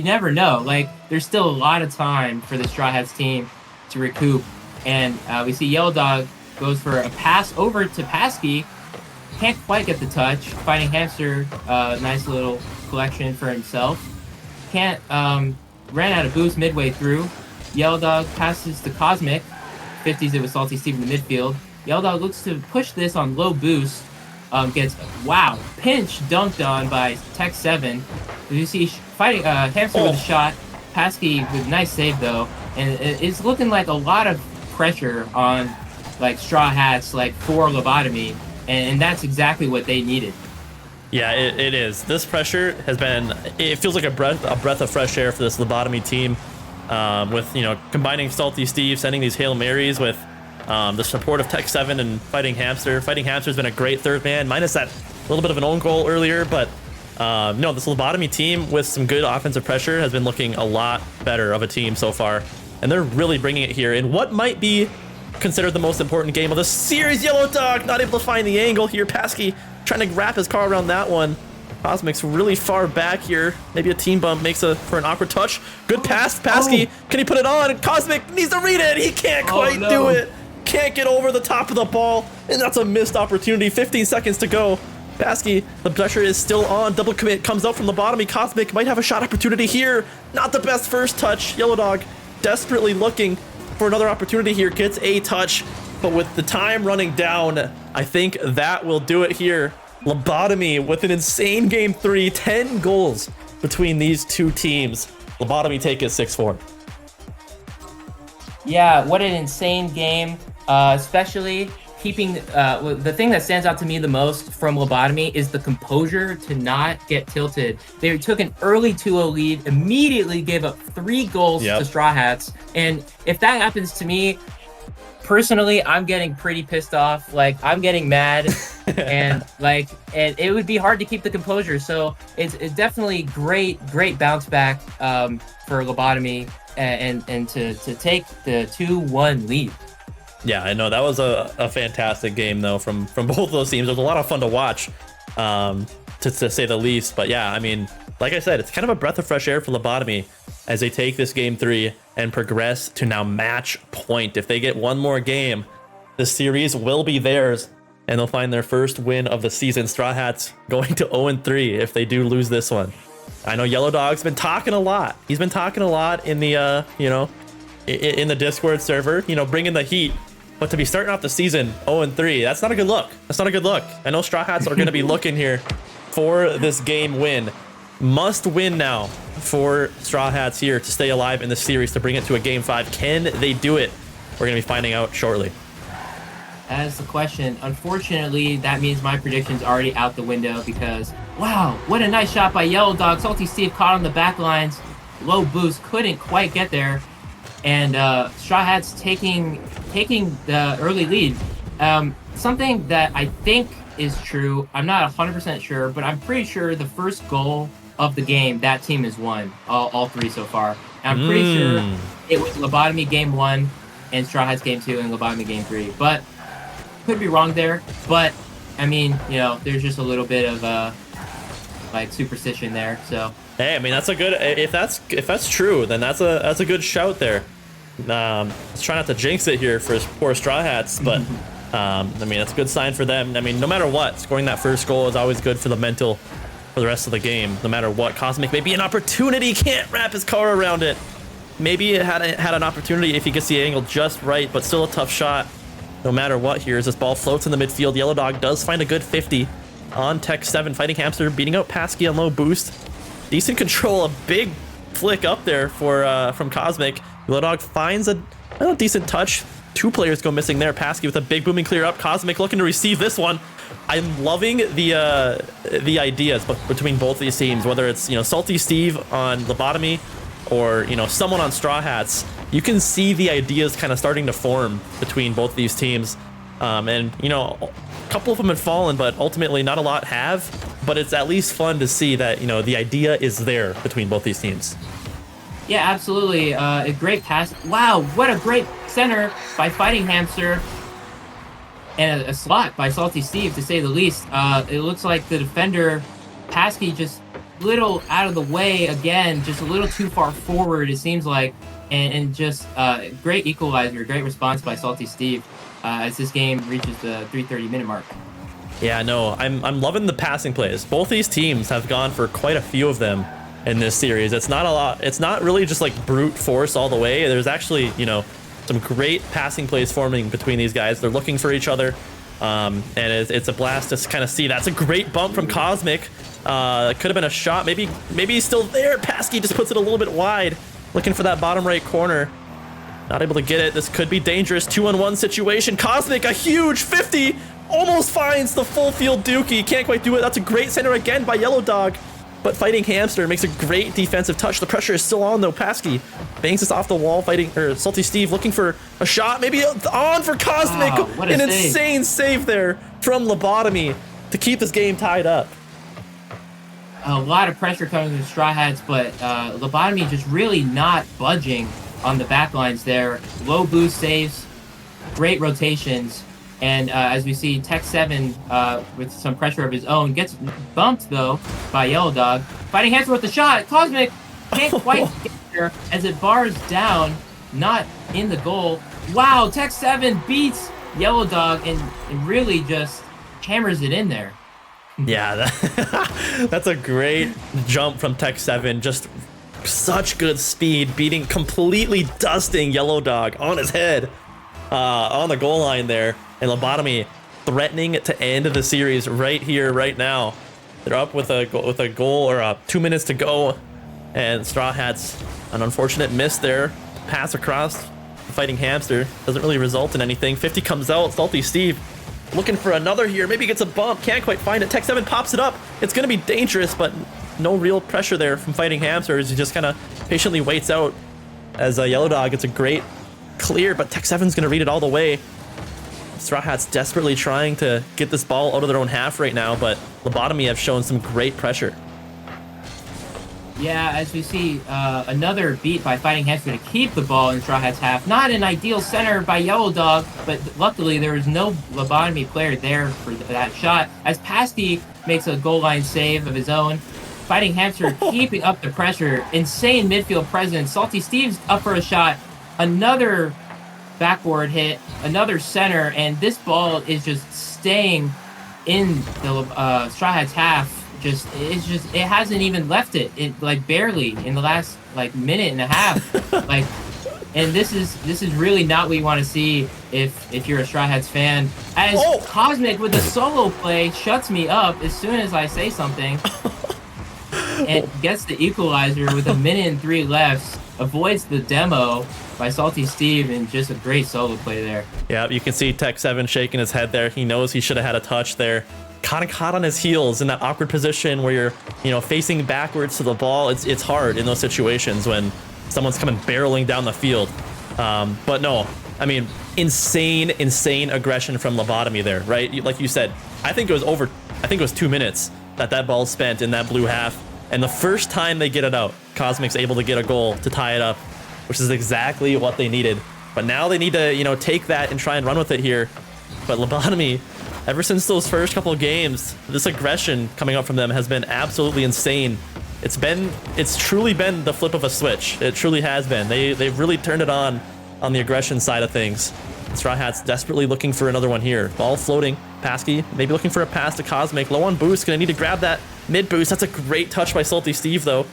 never know. Like, there's still a lot of time for the Straw Hats team to recoup. And we see Yellow Dog goes for a pass over to Paskey. Can't quite get the touch. Fighting Hamster, nice little collection for himself. Ran out of boost midway through. Yellow Dog passes to Cosmic. 50s it with Salty Steve in the midfield. Yellow Dog looks to push this on low boost. Gets, pinch dunked on by Tech 7. You see Fighting Hamster with a shot. Paskey with a nice save, though. And it's looking like a lot of pressure on, like, Straw Hats, like, for Lob-Otomy. And that's exactly what they needed. Yeah, it is. This pressure has been, it feels like a breath of fresh air for this Lob-Otomy team. With, combining Salty Steve, sending these Hail Marys with the support of Tech 7 and Fighting Hamster. Fighting Hamster's been a great third man, minus that little bit of an own goal earlier, but no, this Lob-Otomy team with some good offensive pressure has been looking a lot better of a team so far, and they're really bringing it here in what might be considered the most important game of the series. Yellow Dog not able to find the angle here. Pasky trying to wrap his car around that one. Cosmic's really far back here. Maybe a team bump makes for an awkward touch. Good pass, Pasky. Can he put it on? Cosmic needs to read it. He can't quite do it. Can't get over the top of the ball, and that's a missed opportunity. 15 seconds to go. Pasky, the pressure is still on. Double commit comes out from Lob-Otomy. Cosmic might have a shot opportunity here. Not the best first touch. Yellow Dog desperately looking for another opportunity here. Gets a touch, but with the time running down, I think that will do it here. Lob-Otomy with an insane game 3, 10 goals between these two teams. Lob-Otomy take it 6-4. Yeah, what an insane game, especially keeping the thing that stands out to me the most from Lob-Otomy is the composure to not get tilted. They took an early 2-0 lead, immediately gave up 3 goals to Straw Hats, and if that happens to me, personally, I'm getting pretty pissed off. Like, I'm getting mad, and it would be hard to keep the composure. So it's definitely great bounce back for Lob-Otomy and to take the 2-1 lead. Yeah, I know that was a fantastic game though from both those teams. It was a lot of fun to watch, to say the least. But yeah, I mean, like I said, it's kind of a breath of fresh air for Lob-Otomy as they take this game 3 and progress to now match point. If they get one more game, the series will be theirs, and they'll find their first win of the season. Straw Hats going to 0-3 if they do lose this one. I know Yellow Dog's been talking a lot. He's been talking a lot in the in the Discord server, bringing the heat. But to be starting off the season 0-3, that's not a good look. That's not a good look. I know Straw Hats are going to be looking here for this game win. Must win now for Straw Hats here to stay alive in the series, to bring it to a game 5. Can they do it? We're going to be finding out shortly. That is the question. Unfortunately, that means my prediction's already out the window because, wow, what a nice shot by Yellow Dog. Salty Steve caught on the back lines. Low boost, couldn't quite get there. And Straw Hats taking the early lead. Something that I think is true, I'm not 100% sure, but I'm pretty sure the first goal of the game, that team has won all 3 so far. And I'm pretty sure it was Lob-Otomy game 1 and Straw Hats game 2 and Lob-Otomy game 3. But could be wrong there. But I mean, there's just a little bit of superstition there. So hey, I mean, that's a good, if that's true, then that's a good shout there. Let's try not to jinx it here for poor Straw Hats, but I mean, that's a good sign for them. I mean, no matter what, scoring that first goal is always good for the mental for the rest of the game. No matter what, Cosmic may be an opportunity, can't wrap his car around it. Maybe it had an opportunity if he gets the angle just right, but still a tough shot. No matter what here, as this ball floats in the midfield, Yellow Dog does find a good 50 on Tech 7. Fighting Hamster beating out Pasky on low boost. Decent control, a big flick up there from Cosmic. Yellow Dog finds a decent touch. 2 players go missing there. Pasky with a big booming clear up. Cosmic looking to receive this one. I'm loving the ideas between both these teams, whether it's Salty Steve on Lob-Otomy or someone on Straw Hats. You can see the ideas kind of starting to form between both these teams, and a couple of them have fallen, but ultimately not a lot have. But it's at least fun to see that the idea is there between both these teams. Yeah, absolutely. A great pass. Wow, what a great center by Fighting Hamster. And a slot by Salty Steve, to say the least. It looks like the defender, Pasky, just little out of the way again, just a little too far forward, it seems like. And just great equalizer, great response by Salty Steve as this game reaches the 3:30-minute mark. Yeah, no, I'm loving the passing plays. Both these teams have gone for quite a few of them in this series. It's not a lot. It's not really just like brute force all the way. There's actually, some great passing plays forming between these guys. They're looking for each other, and it's a blast to kind of see. That's a great bump from Cosmic. It could have been a shot. Maybe he's still there. Pasky just puts it a little bit wide, looking for that bottom right corner. Not able to get it. This could be dangerous. 2-on-1 situation. Cosmic, a huge 50, almost finds the full field dookie. Can't quite do it. That's a great center again by Yellow Dog. But Fighting Hamster makes a great defensive touch. The pressure is still on though. Pasky bangs this off the wall. Salty Steve looking for a shot. Maybe on for Cosmic. Wow, what a An save. insane save there from Lob-Otomy to keep this game tied up. A lot of pressure coming from the Straw Hats, but Lob-Otomy just really not budging on the back lines there. Low boost saves. great rotations. And as we see, Tech 7 with some pressure of his own gets bumped though by Yellow Dog. Fighting Hamster with the shot. Cosmic can't quite get there as it bars down, not in the goal. Wow, Tech 7 beats Yellow Dog and really just hammers it in there. Yeah, that's a great jump from Tech 7. Just such good speed, completely dusting Yellow Dog on his head on the goal line there. And Lob-Otomy threatening to end the series right here, right now. They're up with a goal or 2 minutes to go. And Straw Hats, an unfortunate miss there. Pass across the Fighting Hamster. Doesn't really result in anything. 50 comes out. Salty Steve looking for another here. Maybe gets a bump. Can't quite find it. Tech 7 pops it up. It's going to be dangerous, but no real pressure there from Fighting Hamster as he just kind of patiently waits out as Yellow Dog gets a great clear, but Tech 7's going to read it all the way. Straw Hats desperately trying to get this ball out of their own half right now, but Lob-Otomy have shown some great pressure. Yeah, as we see, another beat by Fighting Hamster to keep the ball in Straw Hats half. Not an ideal center by Yellow Dog, but luckily there was no Lob-Otomy player there for that shot. As Pasty makes a goal line save of his own, Fighting Hamster keeping up the pressure. Insane midfield presence. Salty Steve's up for a shot. Another backboard hit, another center, and this ball is just staying in the Straw Hats half. It hasn't even left it like barely in the last like minute and a half. Like, and this is really not what you want to see if you're a Straw Hats fan. As Cosmic with a solo play shuts me up as soon as I say something and gets the equalizer with 1:03 left, avoids the demo by Salty Steve, and just a great solo play there. Yeah, you can see Tech 7 shaking his head there. He knows he should have had a touch there. Kind of caught on his heels in that awkward position where you're, facing backwards to the ball. It's hard in those situations when someone's coming barreling down the field. But no, I mean, insane aggression from Lob-Otomy there, right? Like you said, I think it was 2 minutes that ball spent in that blue half. And the first time they get it out, Cosmic's able to get a goal to tie it up, which is exactly what they needed. But now they need to, take that and try and run with it here. But Lob-Otomy, ever since those first couple of games, this aggression coming up from them has been absolutely insane. It's truly been the flip of a switch. It truly has been. They've really turned it on the aggression side of things. Straw Hats desperately looking for another one here. Ball floating. Pasky maybe looking for a pass to Cosmic. Low on boost. Gonna need to grab that mid boost. That's a great touch by Salty Steve though.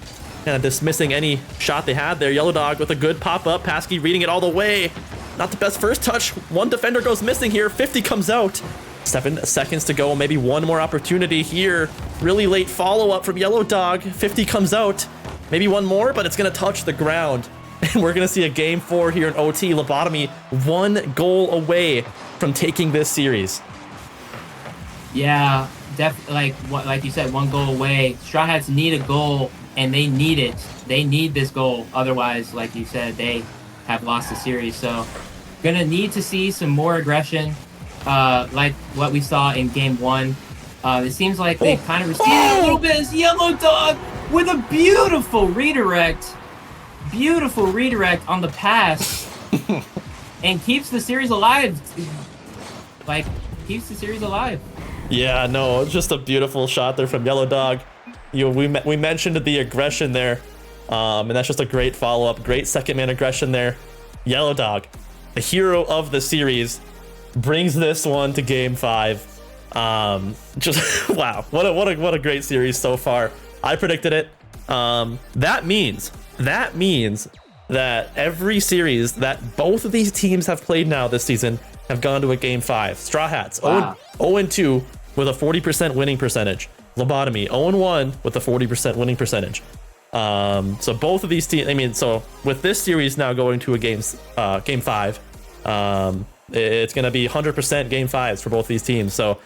Kind of dismissing any shot they had there. Yellow Dog with a good pop up. Pasky reading it all the way. Not the best first touch. One defender goes missing here. 50 comes out. 7 seconds to go. Maybe one more opportunity here. Really late follow up from Yellow Dog. 50 comes out. Maybe one more, but it's gonna touch the ground. And we're gonna see a game 4 here in OT. Lob-Otomy 1 goal away from taking this series. Yeah, definitely. Like you said, 1 goal away. Straw Hats need a goal, and they need it. They need this goal. Otherwise, like you said, they have lost the series. So, gonna need to see some more aggression, like what we saw in game 1. It seems like they kind of receded a little bit as Yellow Dog with a beautiful redirect on the pass and keeps the series alive. Yeah, no, just a beautiful shot there from Yellow Dog. We mentioned the aggression there, and that's just a great follow-up, great second man aggression there. Yellow Dog, the hero of the series, brings this one to game 5. Just wow, what a great series so far. I predicted it. That means that every series that both of these teams have played now this season have gone to a game 5. Straw Hats 0-2 with a 40% winning percentage. Lob-Otomy 0-1 with a 40% winning percentage. So both of these teams, so with this series now going to a game 5, it's going to be 100% game 5s for both these teams. So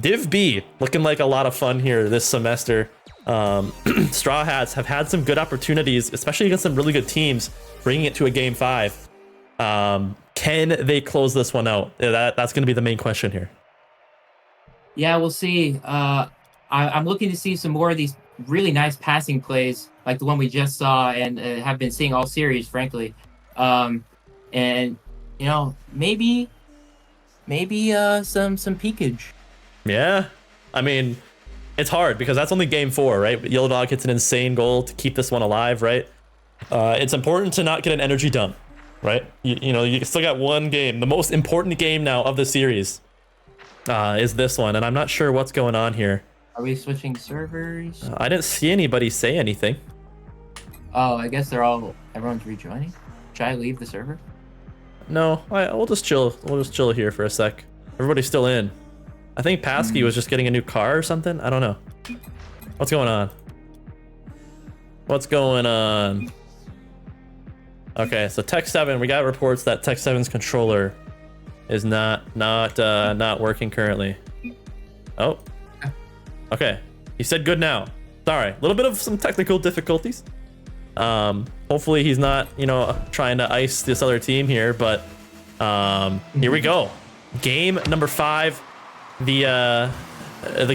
Div B looking like a lot of fun here this semester. Straw Hats have had some good opportunities, especially against some really good teams, bringing it to a game 5. Can they close this one out? That's going to be the main question here. Yeah, we'll see. I'm looking to see some more of these really nice passing plays like the one we just saw and have been seeing all series, frankly. And maybe maybe some peakage. Yeah. I mean, it's hard because that's only game 4, right? Yellow Dog hits an insane goal to keep this one alive, right? It's important to not get an energy dump, right? You know, you still got one game. The most important game now of the series is this one, and I'm not sure what's going on here. Are we switching servers? I didn't see anybody say anything. Oh, I guess everyone's rejoining. Should I leave the server? No, we'll just chill. We'll just chill here for a sec. Everybody's still in. I think Pasky was just getting a new car or something. I don't know. What's going on? What's going on? Okay, so Tech 7, we got reports that Tech 7's controller is not working currently. Oh. Okay. He said good now. Sorry. A little bit of some technical difficulties. Hopefully he's not, you know, trying to ice this other team here, but here we go. Game number 5. The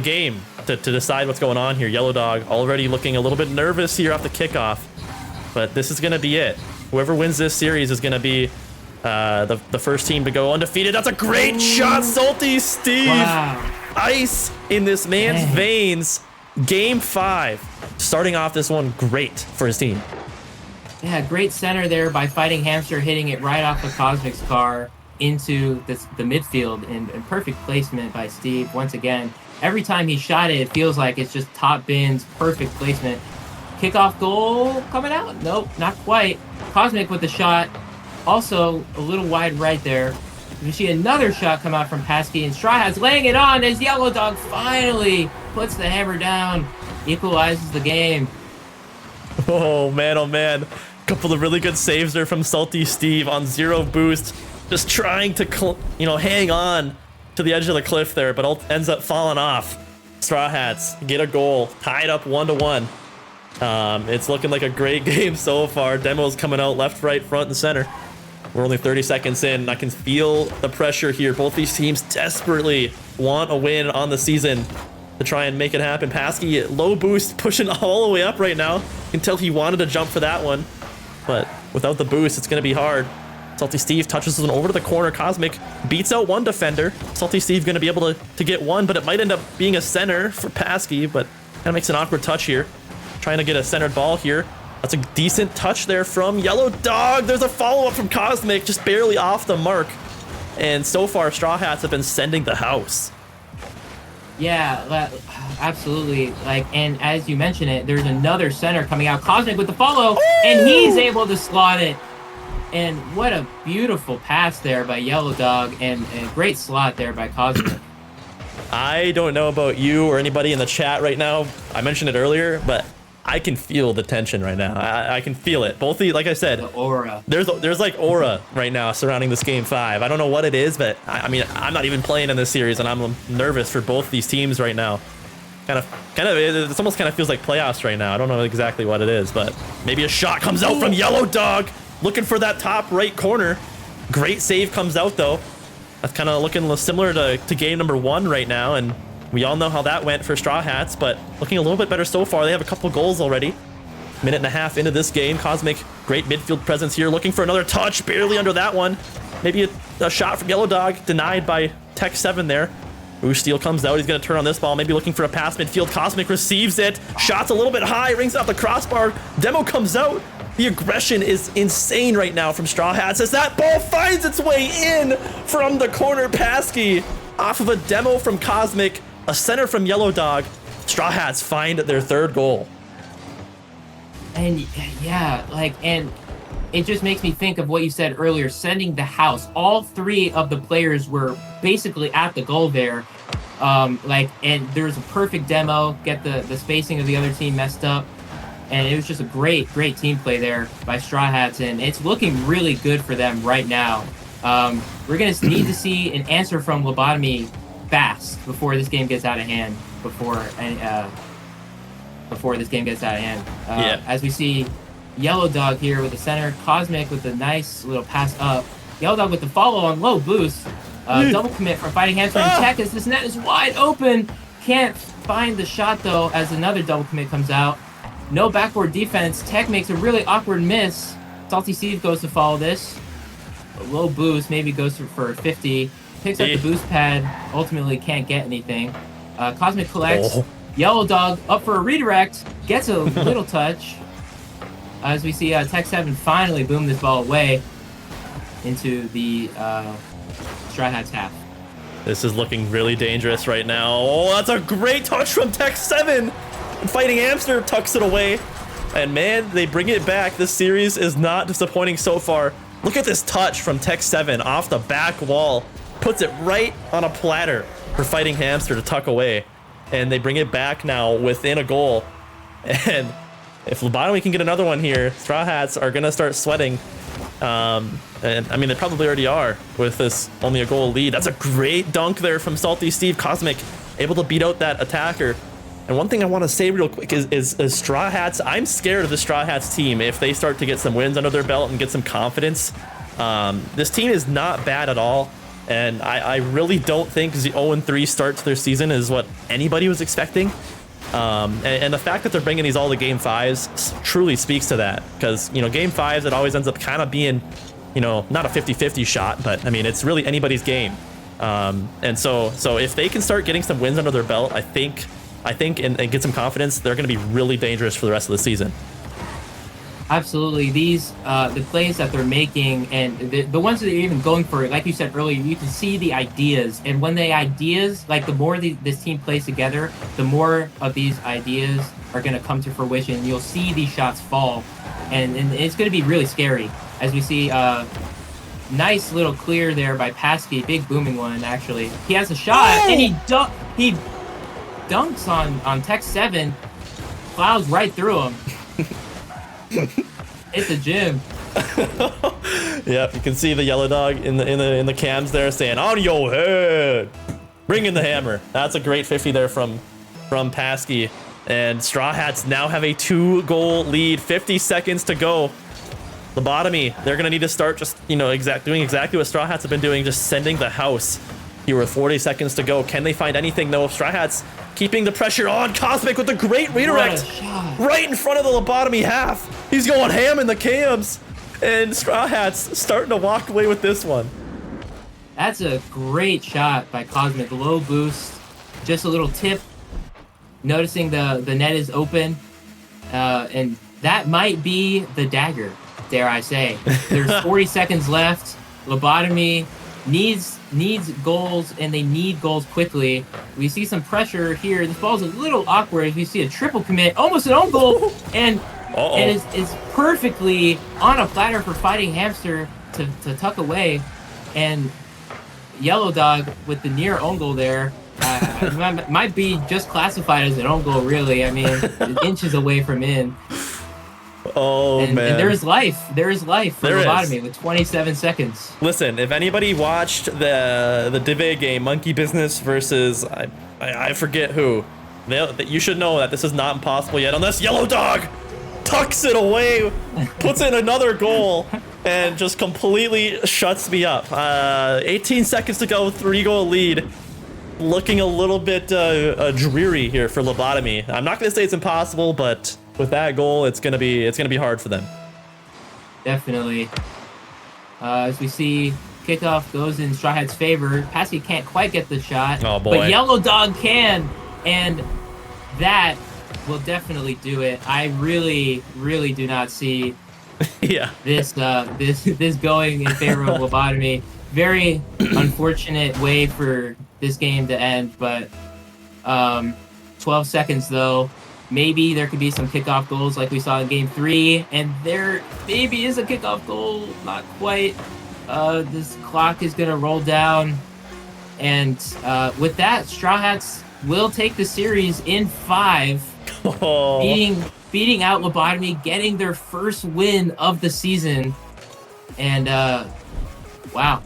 game to decide what's going on here. Yellow Dog already looking a little bit nervous here off the kickoff, but this is gonna be it. Whoever wins this series is gonna be the first team to go undefeated. That's a great shot, Salty Steve. Wow. Ice in this man's veins. Game 5, starting off this one great for his team. Yeah, great center there by Fighting Hamster, hitting it right off of Cosmic's car into the midfield, and perfect placement by Steve. Once again, every time he shot it, it feels like it's just top bins, perfect placement. Kickoff goal coming out? Nope, not quite. Cosmic with the shot, also a little wide right there. You see another shot come out from Pasky, and Straw Hats laying it on as Yellow Dog finally puts the hammer down, equalizes the game. Oh man, couple of really good saves there from Salty Steve on 0 boost, just trying to hang on to the edge of the cliff there, but ends up falling off. Straw Hats get a goal, tied up 1-1. It's looking like a great game so far. Demo's coming out left, right, front, and center. We're only 30 seconds in, and I can feel the pressure here. Both these teams desperately want a win on the season to try and make it happen. Pasky, low boost, pushing all the way up right now. You can tell he wanted to jump for that one, but without the boost, it's going to be hard. Salty Steve touches one over to the corner. Cosmic beats out one defender. Salty Steve going to be able to get one, but it might end up being a center for Pasky, but kind of makes an awkward touch here. Trying to get a centered ball here. That's a decent touch there from Yellow Dog. There's a follow-up from Cosmic, just barely off the mark. And so far, Straw Hats have been sending the house. Yeah, absolutely. And as you mentioned it, there's another center coming out. Cosmic with the follow, and he's able to slot it. And what a beautiful pass there by Yellow Dog, and a great slot there by Cosmic. I don't know about you or anybody in the chat right now. I mentioned it earlier, but I can feel the tension right now. I can feel it. Both like I said, the aura. There's like aura right now surrounding this game 5. I don't know what it is, but I mean, I'm not even playing in this series, and I'm nervous for both these teams right now. It almost kind of feels like playoffs right now. I don't know exactly what it is, but maybe a shot comes out from Yellow Dog, looking for that top right corner. Great save comes out though. That's kind of looking similar to game number 1 right now, and we all know how that went for Straw Hats, but looking a little bit better so far. They have a couple goals already. Minute and a half into this game. Cosmic, great midfield presence here, looking for another touch, barely under that one. Maybe a shot from Yellow Dog, denied by Tech 7 there. Ooh, Steel comes out, he's gonna turn on this ball, maybe looking for a pass midfield. Cosmic receives it, shot's a little bit high, rings off the crossbar. Demo comes out. The aggression is insane right now from Straw Hats as that ball finds its way in from the corner. Pasky off of a demo from Cosmic. A center from Yellow Dog. Straw Hats find their 3rd goal. And yeah, and it just makes me think of what you said earlier, sending the house. All 3 of the players were basically at the goal there. And there was a perfect demo, get the spacing of the other team messed up. And it was just a great team play there by Straw Hats, and it's looking really good for them right now. We're going to need to see an answer from Lob-Otomy fast before this game gets out of hand. Before this game gets out of hand. As we see Yellow Dog here with the center, Cosmic with a nice little pass up. Yellow Dog with the follow on low boost. Double commit from Fighting Hamster. And Tech as this net is wide open. Can't find the shot though as another double commit comes out. No backboard defense. Tech makes a really awkward miss. Salty Steve goes to follow this. A low boost, maybe goes for 50. picks up the boost pad, ultimately can't get anything. Cosmic collects. Yellow Dog up for a redirect, gets a little touch. As we see Tech 7 finally boom this ball away into the Straw Hats half. This is looking really dangerous right now. Oh, that's a great touch from Tech 7. And Fighting Hamster tucks it away. And man, they bring it back. This series is not disappointing so far. Look at this touch from Tech 7 off the back wall. Puts it right on a platter for Fighting Hamster to tuck away. And they bring it back now within a goal. And if Lob-Otomy can get another one here, Straw Hats are going to start sweating. And I mean, they probably already are with this only a goal lead. That's a great dunk there from Salty Steve. Cosmic able to beat out that attacker. And one thing I want to say real quick is Straw Hats. I'm scared of the Straw Hats team if they start to get some wins under their belt and get some confidence. This team is not bad at all. And I really don't think the 0-3 start to their season is what anybody was expecting. And the fact that they're bringing these all to game 5s truly speaks to that, because you know, game 5s, it always ends up kind of being, you know, not a 50-50 shot, but I mean, it's really anybody's game. And so if they can start getting some wins under their belt, I think and get some confidence, they're going to be really dangerous for the rest of the season. Absolutely. These the plays that they're making, and the ones that they're even going for, like you said earlier, you can see the ideas. And when the ideas, like the more this team plays together, the more of these ideas are going to come to fruition. You'll see these shots fall, and it's going to be really scary. As we see, nice little clear there by Paskey, big booming one actually. He has a shot, and he dunks on Tech 7, plows right through him. It's a gym. Yep, you can see the Yellow Dog in the cams there saying, "On your head, bring in the hammer." That's a great 50 there from Paskey. And Straw Hats now have a 2-goal lead. 50 seconds to go. Lob-Otomy, they're gonna need to start just, you know, doing exactly what Straw Hats have been doing, just sending the house. Here with 40 seconds to go. Can they find anything though? Straw Hats keeping the pressure on. Cosmic with a great redirect right in front of the Lob-Otomy half. He's going ham in the cams. And Straw Hats starting to walk away with this one. That's a great shot by Cosmic. Low boost. Just a little tip. Noticing the net is open. And that might be the dagger, dare I say. There's 40 seconds left. Lob-Otomy needs goals, and they need goals quickly. We see some pressure here. This ball's a little awkward. We see a triple commit, almost an own goal, and is perfectly on a platter for Fighting Hamster to tuck away. And Yellow Dog with the near own goal there might be just classified as an own goal, really. I mean, inches away from in. Man. And there is life. There is life for Lob-Otomy with 27 seconds. Listen, if anybody watched the Dive game, Monkey Business versus I forget who, you should know that this is not impossible yet, unless Yellow Dog tucks it away, puts in another goal, and just completely shuts me up. 18 seconds to go, 3-goal lead. Looking a little bit dreary here for Lob-Otomy. I'm not going to say it's impossible, but with that goal, it's gonna be hard for them. Definitely. As we see, kickoff goes in Straw Hats' favor. Paskey can't quite get the shot. Oh boy! But Yellow Dog can, and that will definitely do it. I really, really do not see this going in favor of Lob-Otomy. Very unfortunate way for this game to end, but 12 seconds though. Maybe there could be some kickoff goals like we saw in Game 3, and there maybe is a kickoff goal, not quite. This clock is going to roll down, and with that, Straw Hats will take the series in 5, beating out Lob-Otomy, getting their first win of the season, and wow.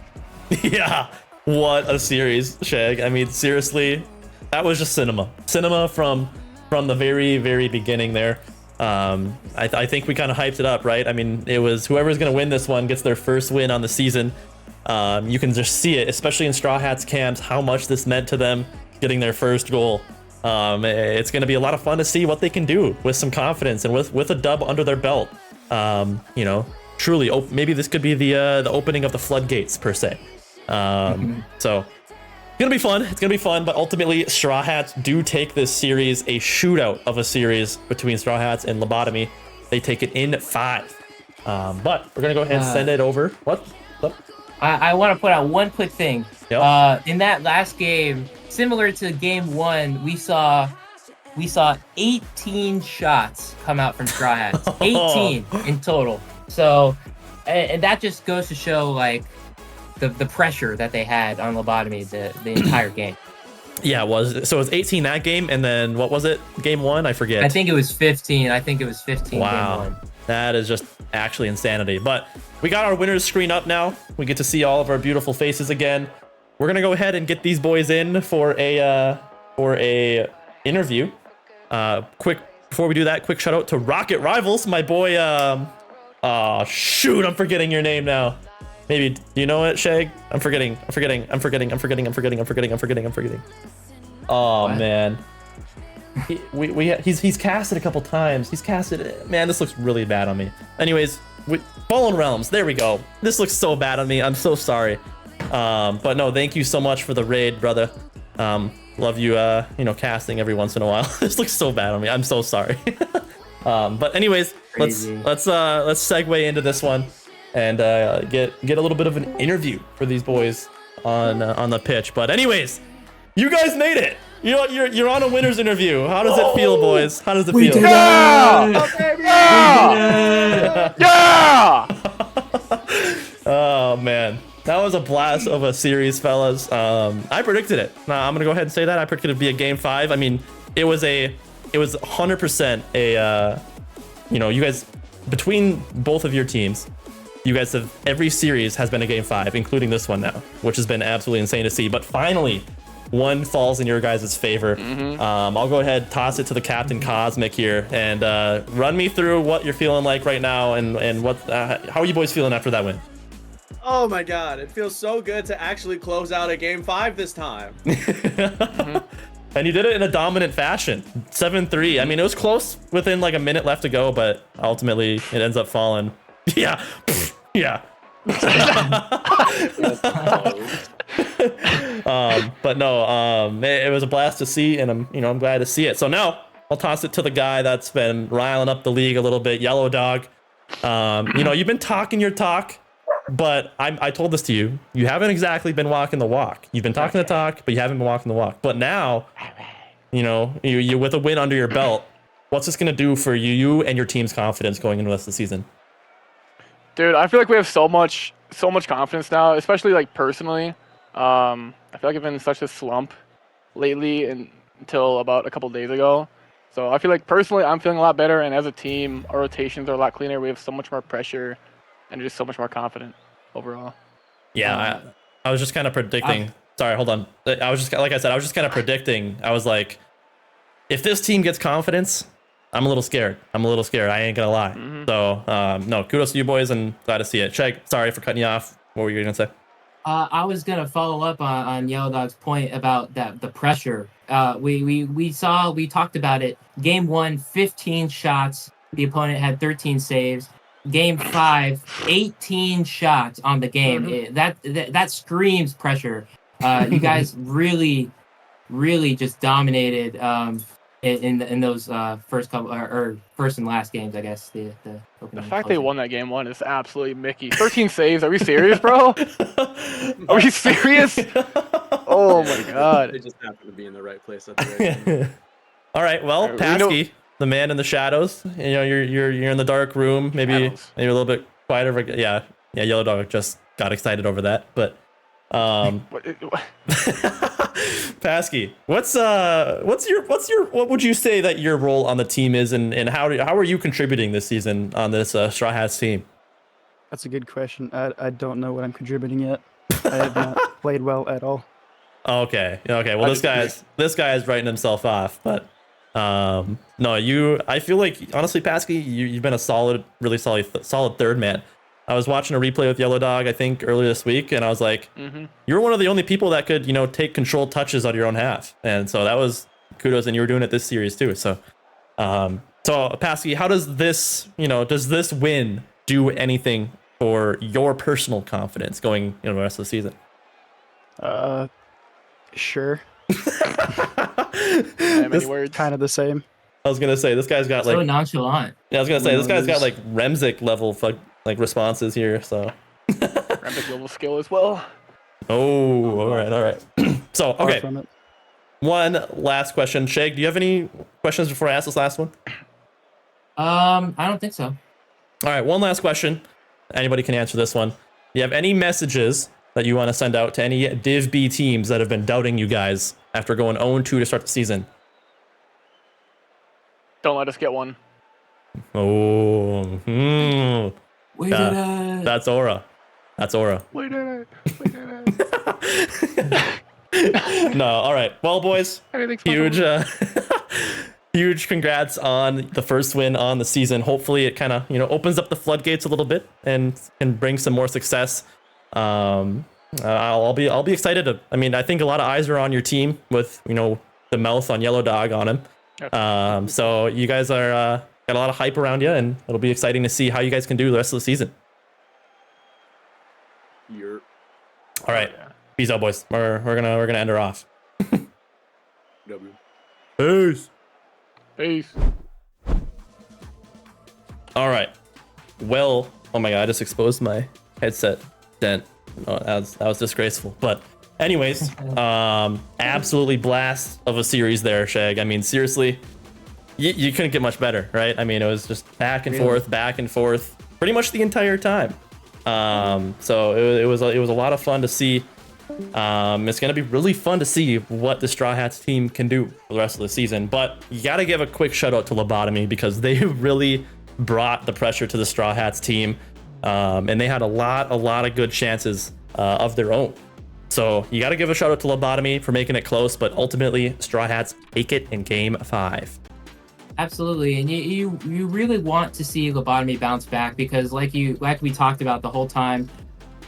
Yeah, what a series, Shag. I mean, seriously, that was just cinema from the very, very beginning there. I think we kind of hyped it up, right? I mean, it was whoever's going to win this one gets their first win on the season. You can just see it, especially in Straw Hats camps, how much this meant to them getting their first goal. It's going to be a lot of fun to see what they can do with some confidence and with a dub under their belt. You know, truly, maybe this could be the opening of the floodgates per se. So it's gonna be fun. It's gonna be fun. But ultimately, Straw Hats do take this series, a shootout of a series between Straw Hats and Lob-Otomy. They take it in 5. But we're gonna go ahead and send it over. What? I want to put out one quick thing. Yep. In that last game, similar to game 1, we saw 18 shots come out from Straw Hats. 18 in total. So, and that just goes to show like the pressure that they had on Lob-Otomy the entire game. Yeah, it was. So it was 18 that game, and then what was it? Game 1? I forget. I think it was 15. Wow. Game 1. That is just actually insanity. But we got our winners screen up now. We get to see all of our beautiful faces again. We're gonna go ahead and get these boys in for a interview. Quick before we do that, quick shout out to Rocket Rivals, my boy. Shoot, I'm forgetting your name now. Maybe do you know it, Shag? I'm forgetting. Oh What? man. He's casted a couple times. He's casted. Man, this looks really bad on me. Anyways, Fallen Realms. There we go. This looks so bad on me. I'm so sorry. But no, thank you so much for the raid, brother. Love you. Casting every once in a while. This looks so bad on me. I'm so sorry. But anyways, Crazy. let's segue into this one and get a little bit of an interview for these boys on the pitch. But anyways, you guys made it. You're on a winner's interview. How does it feel, boys? How does it feel? Yeah! Oh man, that was a blast of a series, fellas. I predicted it. I'm gonna go ahead and say that I predicted it'd be a game 5. I mean, it was 100% a you guys, between both of your teams, you guys have, every series has been a game 5, including this one now, which has been absolutely insane to see. But finally, one falls in your guys' favor. I'll go ahead, toss it to the Captain Cosmic here, and run me through what you're feeling like right now, and what how are you boys feeling after that win? Oh my god, it feels so good to actually close out a game 5 this time. And you did it in a dominant fashion, 7-3. I mean, it was close within like a minute left to go, but ultimately it ends up falling. Yeah, yeah. But no, it was a blast to see, and I'm glad to see it. So now I'll toss it to the guy that's been riling up the league a little bit, Yellow Dog. You've been talking your talk, but I told this to you. You haven't exactly been walking the walk. You've been talking the talk, but you haven't been walking the walk. But now, you with a win under your belt, what's this gonna do for you and your team's confidence going into the rest of the season? Dude, I feel like we have so much confidence now, especially like personally. I feel like I've been in such a slump lately until about a couple days ago. So I feel like personally I'm feeling a lot better, and as a team, our rotations are a lot cleaner. We have so much more pressure and just so much more confident overall. Yeah, I was just kind of predicting. Sorry, hold on. I was just kind of predicting. I was like, if this team gets confidence, I'm a little scared. I ain't gonna lie. So, no, kudos to you boys, and glad to see it. Shag, sorry for cutting you off. What were you gonna say? I was gonna follow up on Yellow Dog's point about the pressure. We talked about it. Game 1, 15 shots. The opponent had 13 saves. Game 5, 18 shots on the game. That screams pressure. You guys really just dominated in those first couple or first and last games, I guess. The fact they won that game 1 is absolutely Mickey. 13 saves. Are we serious, bro? Are we serious? Oh my god. They just happen to be in the right place at the right time. All right, well, Pasky, the man in the shadows. You're in the dark room. Maybe a little bit quieter. Yeah. Yellow Dog just got excited over that, but. Pasky, what would you say that your role on the team is, and how are you contributing this season on this Straw Hats team? That's a good question. I don't know what I'm contributing yet. I have not played well at all. Okay. Well, this guy's writing himself off, but no, I feel like honestly, Pasky, you've been a really solid third man. I was watching a replay with Yellow Dog, I think, earlier this week, and I was like, you're one of the only people that could, take controlled touches out of your own half. And so that was kudos, and you were doing it this series too. So, Pasky, how does this win do anything for your personal confidence going the rest of the season? Sure. Many words. Kind of the same. I was gonna say this guy's got So like nonchalant. yeah, I was gonna say this guy's got Noise. like Remzik level like responses here. So Rampant global skill as well. oh, all right. So Far okay, from it. one last question. Shag, do you have any questions before I ask this last one? I don't think so. All right, one last question. Anybody can answer this one. Do you have any messages that you want to send out to any Div B teams that have been doubting you guys after going 0-2 to start the season? Don't let us get one. Oh, Wait Yeah. That's Aura. That's Aura. Wait a minute. No, all right. Well, boys, Anything special? huge, huge congrats on the first win on the season. Hopefully, it kind of opens up the floodgates a little bit and can bring some more success. I'll be excited. I think a lot of eyes are on your team with the mouth on Yellow Dog on him. So you guys are got a lot of hype around you, and it'll be exciting to see how you guys can do the rest of the season. You're All right, peace out, boys. We're gonna end her off. W. Peace. Peace. All right. Well, oh my god, I just exposed my headset dent. Oh, that was disgraceful. But anyways, absolutely blast of a series there, Shag. I mean, seriously, you couldn't get much better, right? I mean, it was just back and forth, pretty much the entire time. So it was a lot of fun to see. It's gonna be really fun to see what the Straw Hats team can do for the rest of the season. But you gotta give a quick shout out to Lob-Otomy because they really brought the pressure to the Straw Hats team, and they had a lot of good chances of their own. So you gotta give a shout out to Lob-Otomy for making it close, but ultimately Straw Hats take it in Game 5. Absolutely, and you really want to see Lob-Otomy bounce back because like we talked about the whole time,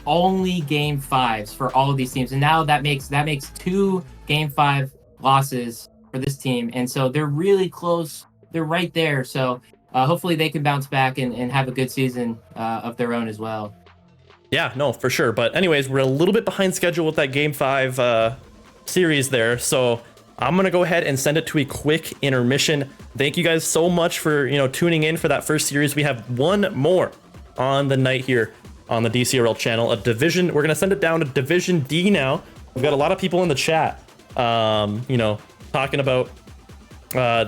only Game 5s for all of these teams, and now that makes 2 Game 5 losses for this team, and so they're really close. They're right there. So hopefully they can bounce back and have a good season of their own as well. Yeah, no, for sure. But anyways, we're a little bit behind schedule with that Game 5 series there, so I'm gonna go ahead and send it to a quick intermission. Thank you guys so much for tuning in for that first series. We have one more on the night here on the Dcrl channel. We're gonna send it down to Division D now. We've got a lot of people in the chat, talking about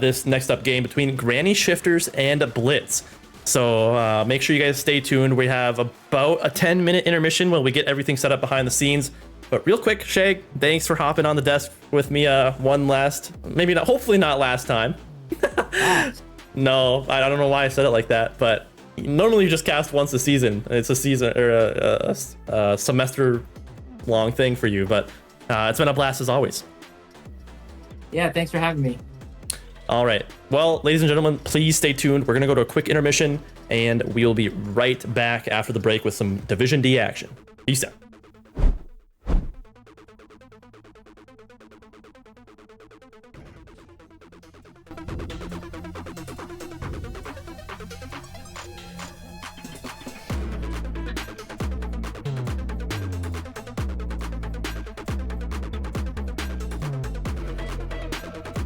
this next up game between Granny Shifters and Blitz. So make sure you guys stay tuned. We have about a 10-minute intermission while we get everything set up behind the scenes. But real quick, Shag, thanks for hopping on the desk with me one last, maybe not, hopefully not last time. No, I don't know why I said it like that, but normally you just cast once a season. It's a season or a semester long thing for you, but it's been a blast as always. Yeah, thanks for having me. All right. Well, ladies and gentlemen, please stay tuned. We're going to go to a quick intermission, and we'll be right back after the break with some Division D action. Peace out.